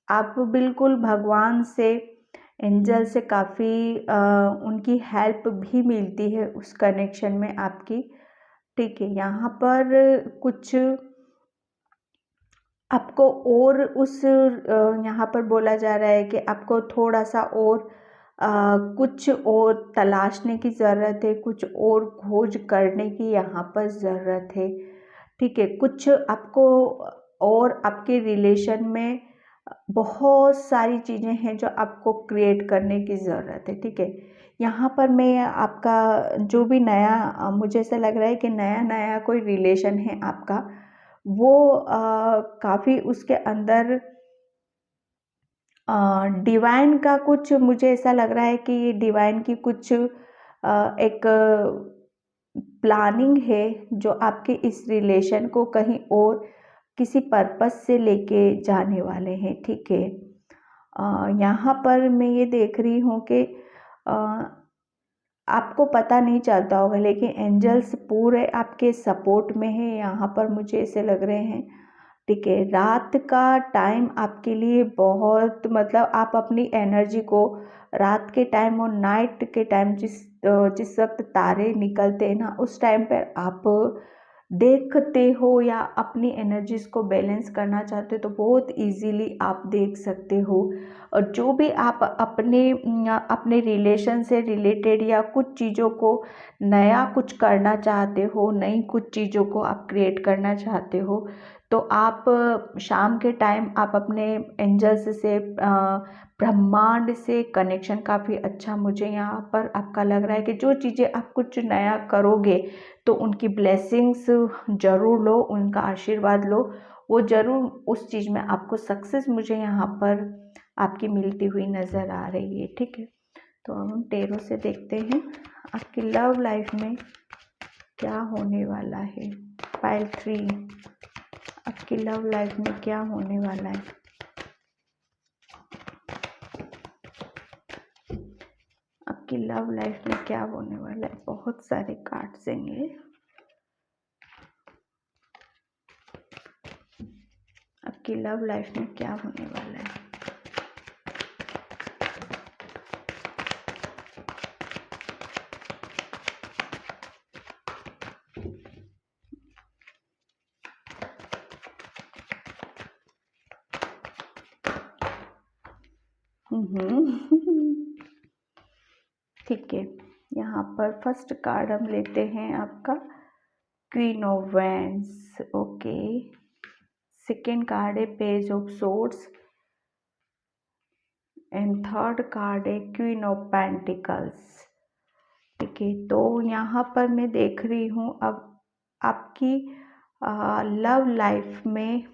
आप बिल्कुल भगवान से, एंजल से काफ़ी उनकी हेल्प भी मिलती है उस कनेक्शन में आपकी, ठीक है। यहाँ पर कुछ आपको और उस यहाँ पर बोला जा रहा है कि आपको थोड़ा सा और कुछ और तलाशने की ज़रूरत है, कुछ और खोज करने की यहाँ पर ज़रूरत है। ठीक है, कुछ आपको और आपके रिलेशन में बहुत सारी चीज़ें हैं जो आपको क्रिएट करने की ज़रूरत है। ठीक है, यहाँ पर मैं आपका जो भी नया मुझे ऐसा लग रहा है कि नया नया कोई रिलेशन है आपका, वो काफ़ी उसके अंदर डिवाइन का कुछ मुझे ऐसा लग रहा है कि ये डिवाइन की कुछ एक प्लानिंग है जो आपके इस रिलेशन को कहीं और किसी पर्पस से लेके जाने वाले हैं। ठीक है, यहाँ पर मैं ये देख रही हूँ कि आपको पता नहीं चलता होगा लेकिन एंजल्स पूरे आपके सपोर्ट में है, यहाँ पर मुझे ऐसे लग रहे हैं। ठीक है, रात का टाइम आपके लिए बहुत मतलब आप अपनी एनर्जी को रात के टाइम और नाइट के टाइम जिस वक्त तारे निकलते हैं ना, उस टाइम पर आप देखते हो या अपनी एनर्जीज को बैलेंस करना चाहते हो तो बहुत इजीली आप देख सकते हो। और जो भी आप अपने रिलेशन से रिलेटेड या कुछ चीज़ों को नया कुछ करना चाहते हो, नई कुछ चीज़ों को आप क्रिएट करना चाहते हो, तो आप शाम के टाइम आप अपने एंजल्स से ब्रह्मांड से कनेक्शन काफ़ी अच्छा मुझे यहाँ पर आपका लग रहा है कि जो चीज़ें आप कुछ नया करोगे तो उनकी ब्लेसिंग्स ज़रूर लो, उनका आशीर्वाद लो, वो ज़रूर उस चीज़ में आपको सक्सेस मुझे यहाँ पर आपकी मिलती हुई नज़र आ रही है। ठीक है, तो अब हम टेरो से देखते हैं आपकी लव लाइफ में क्या होने वाला है। पाइल 3, आपकी लव लाइफ में क्या होने वाला है। आपकी लव लाइफ में क्या होने वाला है। बहुत सारे कार्ड्स हैं ये। आपकी लव लाइफ में क्या होने वाला है। ठीक है, यहाँ पर फर्स्ट कार्ड हम लेते हैं आपका queen of wands. Okay, second card है page of swords and third card है क्वीन ऑफ पेंटिकल्स। ठीक है, तो यहाँ पर मैं देख रही हूँ अब आपकी लव लाइफ में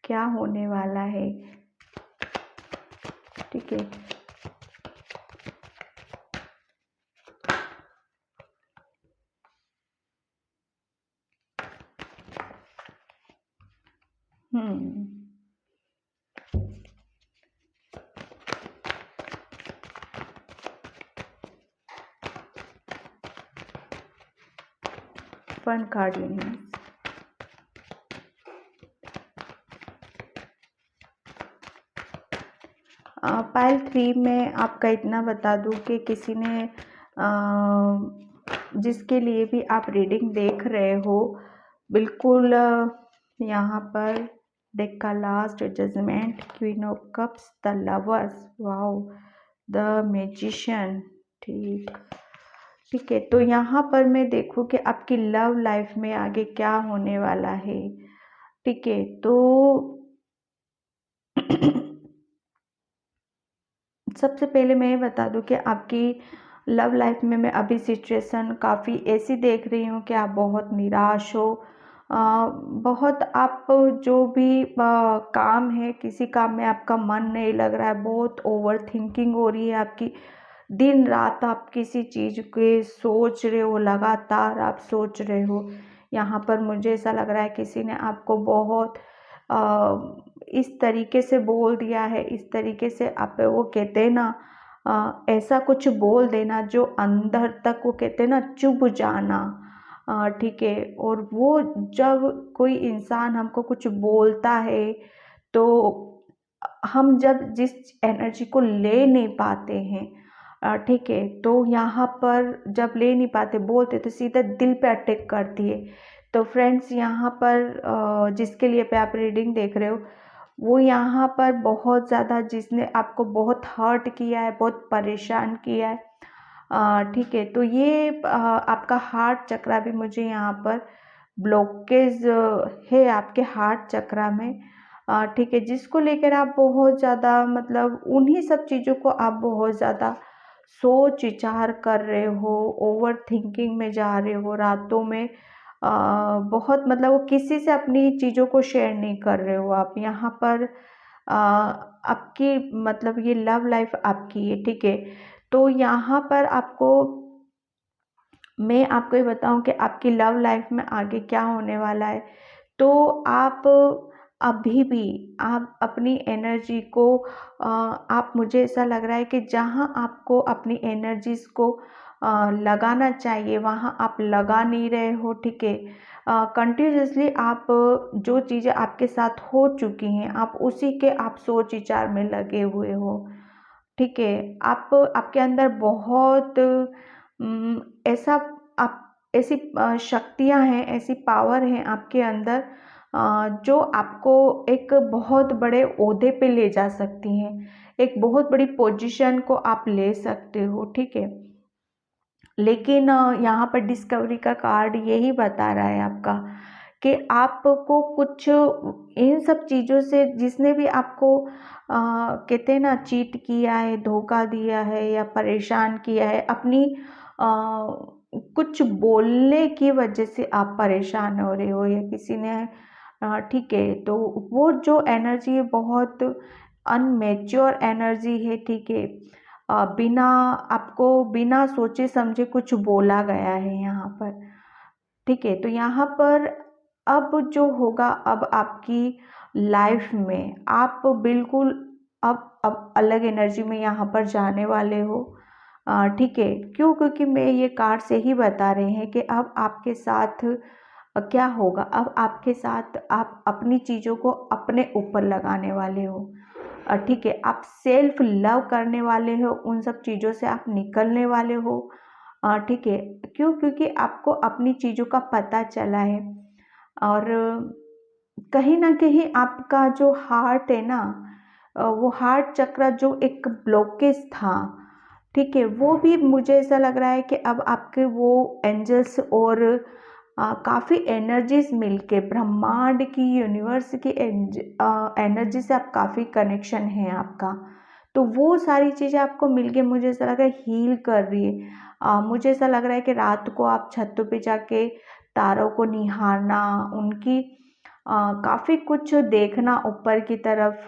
क्या होने वाला है। ठीक है, फन कार्ड यूनिवर्स। पाइल 3 में आपका इतना बता दूं कि किसी ने जिसके लिए भी आप रीडिंग देख रहे हो, बिल्कुल यहाँ पर डेक का last judgement, queen of cups, the lovers, wow, the magician. ठीक है, तो यहाँ पर मैं देखूँ कि आपकी लव लाइफ में आगे क्या होने वाला है। ठीक है, तो सबसे पहले मैं ये बता दूं कि आपकी लव लाइफ में मैं अभी सिचुएशन काफ़ी ऐसी देख रही हूँ कि आप बहुत निराश हो। बहुत आप जो भी काम है, किसी काम में आपका मन नहीं लग रहा है, बहुत ओवर थिंकिंग हो रही है आपकी। दिन रात आप किसी चीज़ के सोच रहे हो, लगातार आप सोच रहे हो। यहाँ पर मुझे ऐसा लग रहा है किसी ने आपको बहुत इस तरीके से बोल दिया है, इस तरीके से आप वो कहते हैं ना, ऐसा कुछ बोल देना जो अंदर तक वो कहते हैं ना चुभ जाना। ठीक है, और वो जब कोई इंसान हमको कुछ बोलता है तो हम जब जिस एनर्जी को ले नहीं पाते हैं, ठीक है, तो यहाँ पर जब ले नहीं पाते, बोलते तो सीधा दिल पे अटैक करती है। तो फ्रेंड्स यहाँ पर जिसके लिए पे आप रीडिंग देख रहे हो, वो यहाँ पर बहुत ज़्यादा जिसने आपको बहुत हर्ट किया है, बहुत परेशान किया है, ठीक है, तो ये आपका हार्ट चक्रा भी मुझे यहाँ पर ब्लॉकेज है आपके हार्ट चक्रा में, ठीक है, जिसको लेकर आप बहुत ज़्यादा मतलब उन्हीं सब चीज़ों को आप बहुत ज़्यादा सोच विचार कर रहे हो, ओवर थिंकिंग में जा रहे हो, रातों में बहुत मतलब वो किसी से अपनी चीज़ों को शेयर नहीं कर रहे हो आप यहाँ पर, आपकी मतलब ये लव लाइफ आपकी है, ठीक है, तो यहाँ पर आपको मैं आपको ये बताऊं कि आपकी लव लाइफ में आगे क्या होने वाला है। तो आप अभी भी आप अपनी एनर्जी को आप मुझे ऐसा लग रहा है कि जहाँ आपको अपनी एनर्जीज को लगाना चाहिए वहाँ आप लगा नहीं रहे हो, ठीक है, कंटिन्यूसली आप जो चीज़ें आपके साथ हो चुकी हैं आप उसी के आप सोच विचार में लगे हुए हो, ठीक है, आप आपके अंदर बहुत ऐसा आप ऐसी शक्तियाँ हैं, ऐसी पावर हैं आपके अंदर जो आपको एक बहुत बड़े ओहदे पे ले जा सकती हैं, एक बहुत बड़ी पोजीशन को आप ले सकते हो, ठीक है, लेकिन यहाँ पर डिस्कवरी का कार्ड यही बता रहा है आपका कि आपको कुछ इन सब चीज़ों से जिसने भी आपको कहते हैं ना चीट किया है, धोखा दिया है या परेशान किया है, अपनी कुछ बोलने की वजह से आप परेशान हो रहे हो या किसी ने ठीक है, तो वो जो एनर्जी है बहुत अनमेच्योर एनर्जी है, ठीक है, बिना आपको बिना सोचे समझे कुछ बोला गया है यहाँ पर, ठीक है, तो यहाँ पर अब जो होगा अब आपकी लाइफ में आप बिल्कुल अब अलग एनर्जी में यहाँ पर जाने वाले हो, ठीक है, क्यों, क्योंकि मैं ये कार्ड से ही बता रहे हैं कि अब आपके साथ क्या होगा, अब आपके साथ आप अपनी चीज़ों को अपने ऊपर लगाने वाले हो, ठीक है, आप सेल्फ लव करने वाले हो, उन सब चीज़ों से आप निकलने वाले हो, ठीक है, क्यों, क्योंकि आपको अपनी चीज़ों का पता चला है और कहीं ना कहीं आपका जो हार्ट है ना, वो हार्ट चक्र जो एक ब्लॉकेज था, ठीक है, वो भी मुझे ऐसा लग रहा है कि अब आपके वो एंजल्स और काफ़ी एनर्जीज मिलके ब्रह्मांड की यूनिवर्स की एनर्जी से आप काफ़ी कनेक्शन है आपका, तो वो सारी चीज़ें आपको मिलके मुझे ऐसा लग रहा है हील कर रही है, मुझे ऐसा लग रहा है कि रात को आप छतों पे जाके तारों को निहारना, उनकी काफ़ी कुछ देखना ऊपर की तरफ,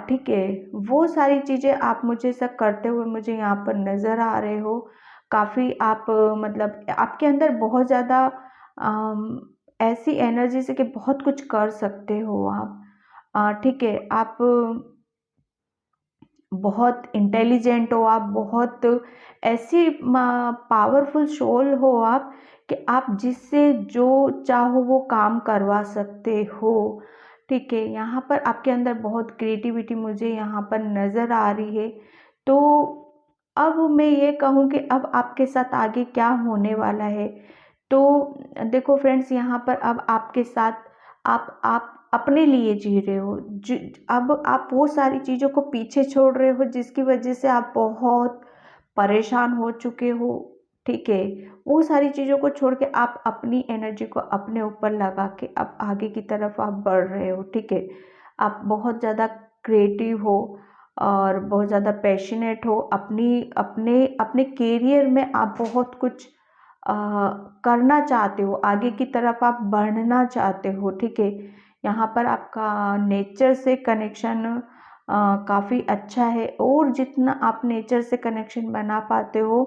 ठीक है, वो सारी चीज़ें आप मुझे ऐसा करते हुए मुझे यहाँ पर नज़र आ रहे हो, काफ़ी आप मतलब आपके अंदर बहुत ज़्यादा ऐसी एनर्जी से कि बहुत कुछ कर सकते हो आप, ठीक है, आप बहुत इंटेलिजेंट हो, आप बहुत ऐसी पावरफुल सोल हो आप कि आप जिससे जो चाहो वो काम करवा सकते हो, ठीक है, यहाँ पर आपके अंदर बहुत क्रिएटिविटी मुझे यहाँ पर नज़र आ रही है, तो अब मैं ये कहूँ कि अब आपके साथ आगे क्या होने वाला है, तो देखो फ्रेंड्स यहाँ पर अब आपके साथ आप अपने लिए जी रहे हो, अब आप वो सारी चीज़ों को पीछे छोड़ रहे हो जिसकी वजह से आप बहुत परेशान हो चुके हो, ठीक है, वो सारी चीज़ों को छोड़ के आप अपनी एनर्जी को अपने ऊपर लगा के अब आगे की तरफ आप बढ़ रहे हो, ठीक है, आप बहुत ज़्यादा क्रिएटिव हो और बहुत ज़्यादा पैशनेट हो, अपनी अपने अपने कैरियर में आप बहुत कुछ करना चाहते हो, आगे की तरफ आप बढ़ना चाहते हो, ठीक है, यहाँ पर आपका नेचर से कनेक्शन काफ़ी अच्छा है और जितना आप नेचर से कनेक्शन बना पाते हो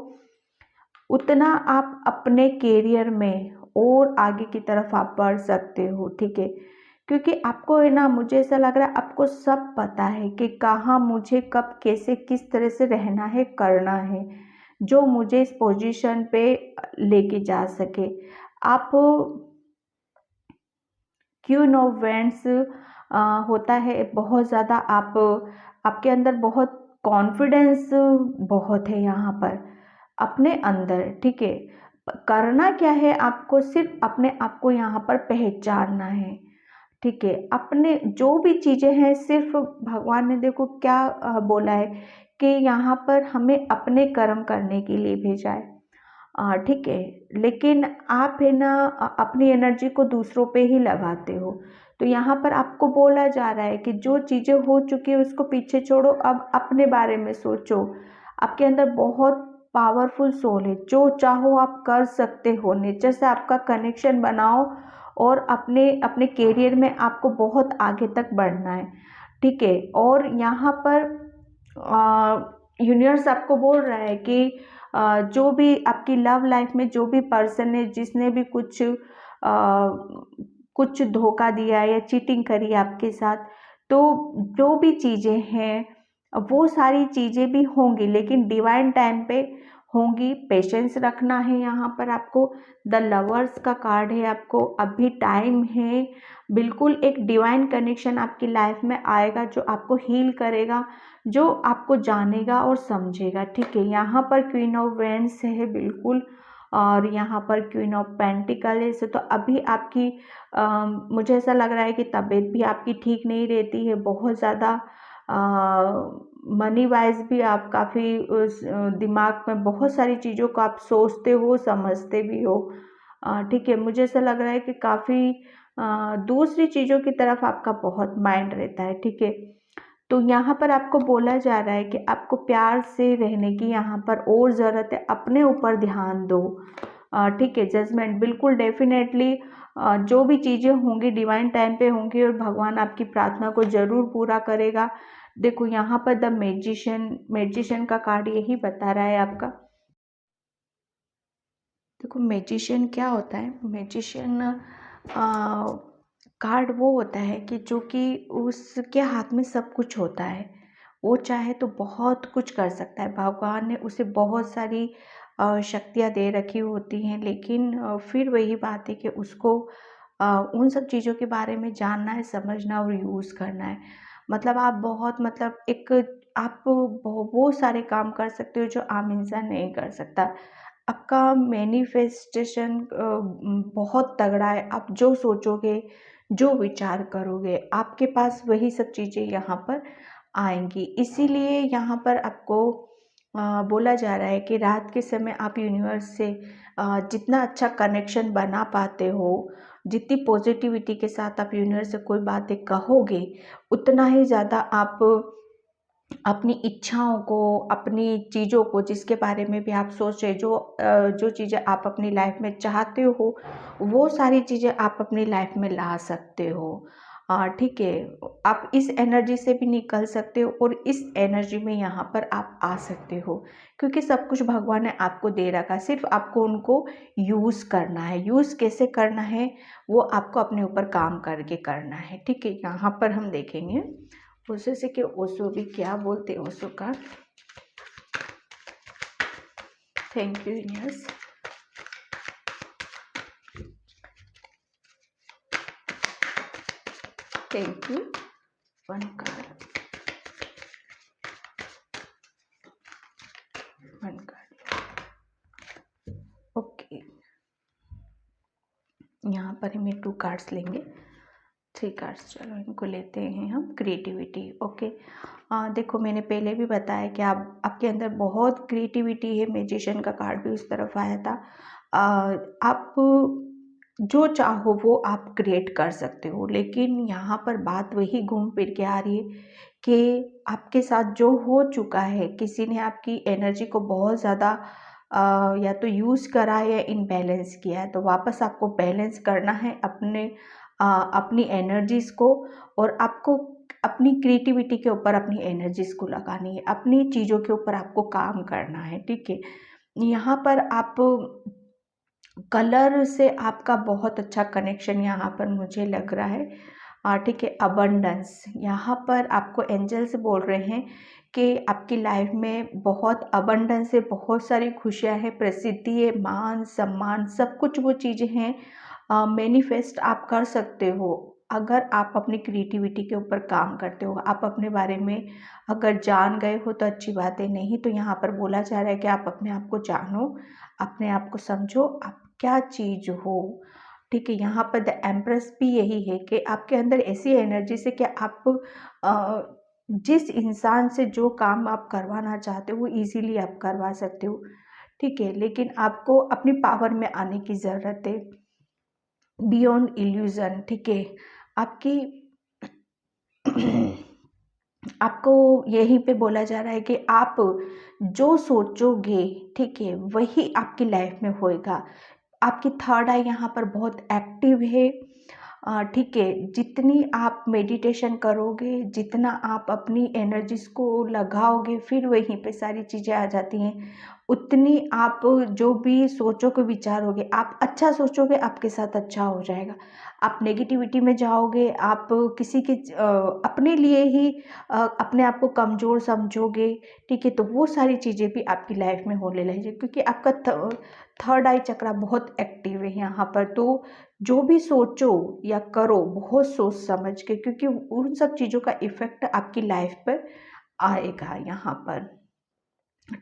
उतना आप अपने कैरियर में और आगे की तरफ आप बढ़ सकते हो, ठीक है, क्योंकि आपको है ना मुझे ऐसा लग रहा है आपको सब पता है कि कहाँ मुझे कब कैसे किस तरह से रहना है, करना है, जो मुझे इस पोजीशन पे लेके जा सके, आप क्वीन ऑफ वेंट्स होता है बहुत ज़्यादा, आप आपके अंदर बहुत कॉन्फिडेंस बहुत है यहाँ पर अपने अंदर, ठीक है, करना क्या है, आपको सिर्फ अपने आप को यहाँ पर पहचानना है। ठीक है, अपने जो भी चीज़ें हैं, सिर्फ भगवान ने देखो क्या बोला है कि यहाँ पर हमें अपने कर्म करने के लिए भेजा है। ठीक है, लेकिन आप है ना अपनी एनर्जी को दूसरों पे ही लगाते हो। तो यहाँ पर आपको बोला जा रहा है कि जो चीज़ें हो चुकी है उसको पीछे छोड़ो, अब अपने बारे में सोचो। आपके अंदर बहुत पावरफुल सोल है, जो चाहो आप कर सकते हो। नेचर से आपका कनेक्शन बनाओ और अपने अपने करियर में आपको बहुत आगे तक बढ़ना है। ठीक है, और यहाँ पर यूनिवर्स आपको बोल रहा है कि जो भी आपकी लव लाइफ में जो भी पर्सन है, जिसने भी कुछ धोखा दिया या चीटिंग करी आपके साथ, तो जो भी चीज़ें हैं वो सारी चीज़ें भी होंगी, लेकिन डिवाइन टाइम पे होंगी। पेशेंस रखना है यहाँ पर आपको। द लवर्स का कार्ड है, आपको अभी टाइम है। बिल्कुल एक डिवाइन कनेक्शन आपकी लाइफ में आएगा जो आपको हील करेगा, जो आपको जानेगा और समझेगा। ठीक है, यहाँ पर क्वीन ऑफ वेंड्स है बिल्कुल, और यहाँ पर क्वीन ऑफ पेंटिकल्स है। तो अभी आपकी मुझे ऐसा लग रहा है कि तबीयत भी आपकी ठीक नहीं रहती है बहुत ज़्यादा। मनी वाइज भी आप काफ़ी दिमाग में बहुत सारी चीज़ों को आप सोचते हो, समझते भी हो। ठीक है, मुझे ऐसा लग रहा है कि काफ़ी दूसरी चीज़ों की तरफ आपका बहुत माइंड रहता है। ठीक है, तो यहाँ पर आपको बोला जा रहा है कि आपको प्यार से रहने की यहाँ पर और ज़रूरत है। अपने ऊपर ध्यान दो। ठीक है, जजमेंट बिल्कुल डेफिनेटली जो भी चीज़ें होंगी डिवाइन टाइम पे होंगी और भगवान आपकी प्रार्थना को ज़रूर पूरा करेगा। देखो यहाँ पर द मैजिशियन का कार्ड यही बता रहा है आपका। देखो मैजिशियन क्या होता है, मैजिशियन कार्ड वो होता है कि जो कि उसके हाथ में सब कुछ होता है। वो चाहे तो बहुत कुछ कर सकता है। भगवान ने उसे बहुत सारी शक्तियाँ दे रखी होती हैं, लेकिन फिर वही बात है कि उसको उन सब चीज़ों के बारे में जानना है, समझना और यूज़ करना है। मतलब आप बहुत मतलब एक आप वो सारे काम कर सकते हो जो आम इंसान नहीं कर सकता। आपका मैनिफेस्टेशन बहुत तगड़ा है। आप जो सोचोगे, जो विचार करोगे, आपके पास वही सब चीज़ें यहाँ पर आएंगी। इसीलिए यहाँ पर आपको बोला जा रहा है कि रात के समय आप यूनिवर्स से जितना अच्छा कनेक्शन बना पाते हो, जितनी पॉजिटिविटी के साथ आप यूनिवर्स से कोई बातें कहोगे, उतना ही ज़्यादा आप अपनी इच्छाओं को, अपनी चीज़ों को, जिसके बारे में भी आप सोच रहे, जो चीज़ें आप अपनी लाइफ में चाहते हो, वो सारी चीज़ें आप अपनी लाइफ में ला सकते हो। ठीक है, आप इस एनर्जी से भी निकल सकते हो और इस एनर्जी में यहाँ पर आप आ सकते हो, क्योंकि सब कुछ भगवान ने आपको दे रखा है। सिर्फ आपको उनको यूज़ करना है। यूज़ कैसे करना है वो आपको अपने ऊपर काम करके करना है। ठीक है, यहाँ पर हम देखेंगे ओशो से कि ओशो भी क्या बोलते हैं। ओशो का thank you universe. Thank you. One card, one card. Okay, यहाँ पर हमें 2 कार्ड्स लेंगे, 3 कार्ड्स, चलो इनको लेते हैं हम। Creativity, okay. देखो मैंने पहले भी बताया कि आपके अंदर बहुत क्रिएटिविटी है। मैजिशियन का कार्ड भी उस तरफ आया था। आप जो चाहो वो आप क्रिएट कर सकते हो, लेकिन यहाँ पर बात वही घूम फिर के आ रही है कि आपके साथ जो हो चुका है, किसी ने आपकी एनर्जी को बहुत ज़्यादा या तो यूज़ करा है या इनबैलेंस किया है, तो वापस आपको बैलेंस करना है अपनी एनर्जीज़ को, और आपको अपनी क्रिएटिविटी के ऊपर अपनी एनर्जीज़ को लगानी है, अपनी चीज़ों के ऊपर आपको काम करना है। ठीक है, यहाँ पर आप कलर से आपका बहुत अच्छा कनेक्शन यहाँ पर मुझे लग रहा है। ठीक है, अबंडेंस, यहाँ पर आपको एंजल्स बोल रहे हैं कि आपकी लाइफ में बहुत अबंडेंस है, बहुत सारी खुशियाँ हैं, प्रसिद्धि है, मान सम्मान, सब कुछ वो चीज़ें हैं। मैनिफेस्ट आप कर सकते हो। अगर आप अपनी क्रिएटिविटी के ऊपर काम करते हो, आप अपने बारे में अगर जान गए हो तो अच्छी बात है, नहीं तो यहाँ पर बोला जा रहा है कि आप अपने आप को जानो, अपने आप को समझो, आप क्या चीज़ हो। ठीक है, यहाँ पर द एम्प्रेस भी यही है कि आपके अंदर ऐसी एनर्जी से कि आप जिस इंसान से जो काम आप करवाना चाहते हो वो इजीली आप करवा सकते हो। ठीक है, लेकिन आपको अपनी पावर में आने की ज़रूरत है, बियॉन्ड इल्यूज़न। ठीक है, आपकी आपको यहीं पे बोला जा रहा है कि आप जो सोचोगे, ठीक है, वही आपकी लाइफ में होएगा। आपकी थर्ड आई यहाँ पर बहुत एक्टिव है। ठीक है, जितनी आप मेडिटेशन करोगे, जितना आप अपनी एनर्जीज को लगाओगे, फिर वहीं पे सारी चीज़ें आ जाती हैं। उतनी आप जो भी सोचोगे, विचारोगे, आप अच्छा सोचोगे, आपके साथ अच्छा हो जाएगा। आप नेगेटिविटी में जाओगे, आप किसी के अपने लिए ही अपने आप को कमज़ोर समझोगे। ठीक है, तो वो सारी चीज़ें भी आपकी लाइफ में होने लगेगी, क्योंकि आपका थर्ड आई चक्रा बहुत एक्टिव है यहाँ पर। तो जो भी सोचो या करो, बहुत सोच समझ के, क्योंकि उन सब चीज़ों का इफ़ेक्ट आपकी लाइफ पर आएगा यहाँ पर।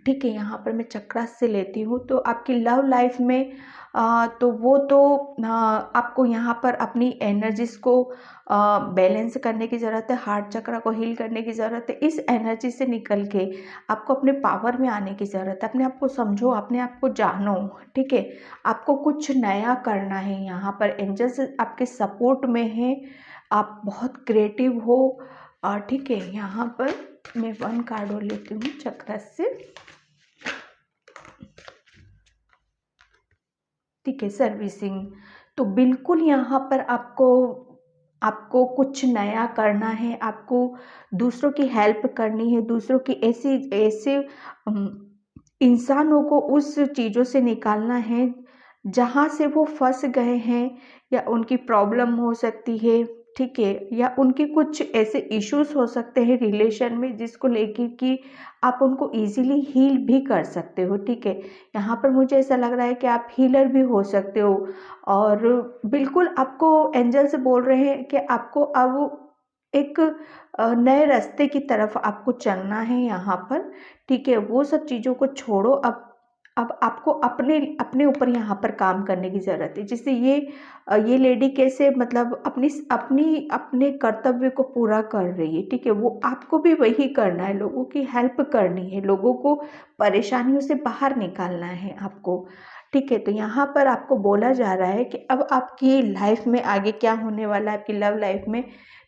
ठीक है, यहाँ पर मैं चक्रा से लेती हूँ, तो आपकी लव लाइफ में तो वो तो आपको यहाँ पर अपनी एनर्जीज़ को बैलेंस करने की ज़रूरत है, हार्ट चक्रा को हील करने की ज़रूरत है। इस एनर्जी से निकल के आपको अपने पावर में आने की ज़रूरत है। अपने आप को समझो, अपने आप को जानो। ठीक है, आपको कुछ नया करना है। यहाँ पर एंजल्स आपके सपोर्ट में हैं, आप बहुत क्रिएटिव हो। ठीक है, यहाँ पर मैं 1 कार्ड और लेती हूँ चक्रा से। ठीक है, सर्विसिंग, तो बिल्कुल यहाँ पर आपको आपको कुछ नया करना है, आपको दूसरों की हेल्प करनी है, दूसरों की ऐसे ऐसे इंसानों को उस चीज़ों से निकालना है जहाँ से वो फंस गए हैं, या उनकी प्रॉब्लम हो सकती है। ठीक है, या उनके कुछ ऐसे इश्यूज हो सकते हैं रिलेशन में, जिसको लेके कि आप उनको इजीली हील भी कर सकते हो। ठीक है, यहाँ पर मुझे ऐसा लग रहा है कि आप हीलर भी हो सकते हो, और बिल्कुल आपको एंजल से बोल रहे हैं कि आपको अब एक नए रास्ते की तरफ आपको चलना है यहाँ पर। ठीक है, वो सब चीज़ों को छोड़ो। अब आपको अपने अपने ऊपर यहाँ पर काम करने की ज़रूरत है। जैसे ये लेडी कैसे मतलब अपनी अपनी अपने कर्तव्य को पूरा कर रही है। ठीक है, वो आपको भी वही करना है, लोगों की हेल्प करनी है, लोगों को परेशानियों से बाहर निकालना है आपको। ठीक है, तो यहाँ पर आपको बोला जा रहा है कि अब आपकी लाइफ में आगे क्या होने वाला है, आपकी लव लाइफ में,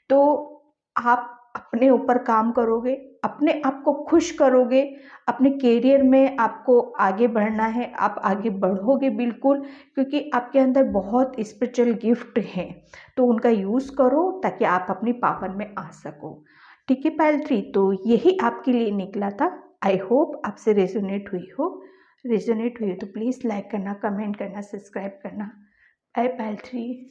तो आप अपने ऊपर काम करोगे, अपने आप को खुश करोगे, अपने करियर में आपको आगे बढ़ना है, आप आगे बढ़ोगे बिल्कुल, क्योंकि आपके अंदर बहुत स्पिरिचुअल गिफ्ट हैं, तो उनका यूज़ करो ताकि आप अपनी पावर में आ सको। ठीक है पायल 3, तो यही आपके लिए निकला था। आई होप आपसे रेजोनेट हुई हो। रेजोनेट हुई हो तो प्लीज़ लाइक करना, कमेंट करना, सब्सक्राइब करना। बाय पायल 3।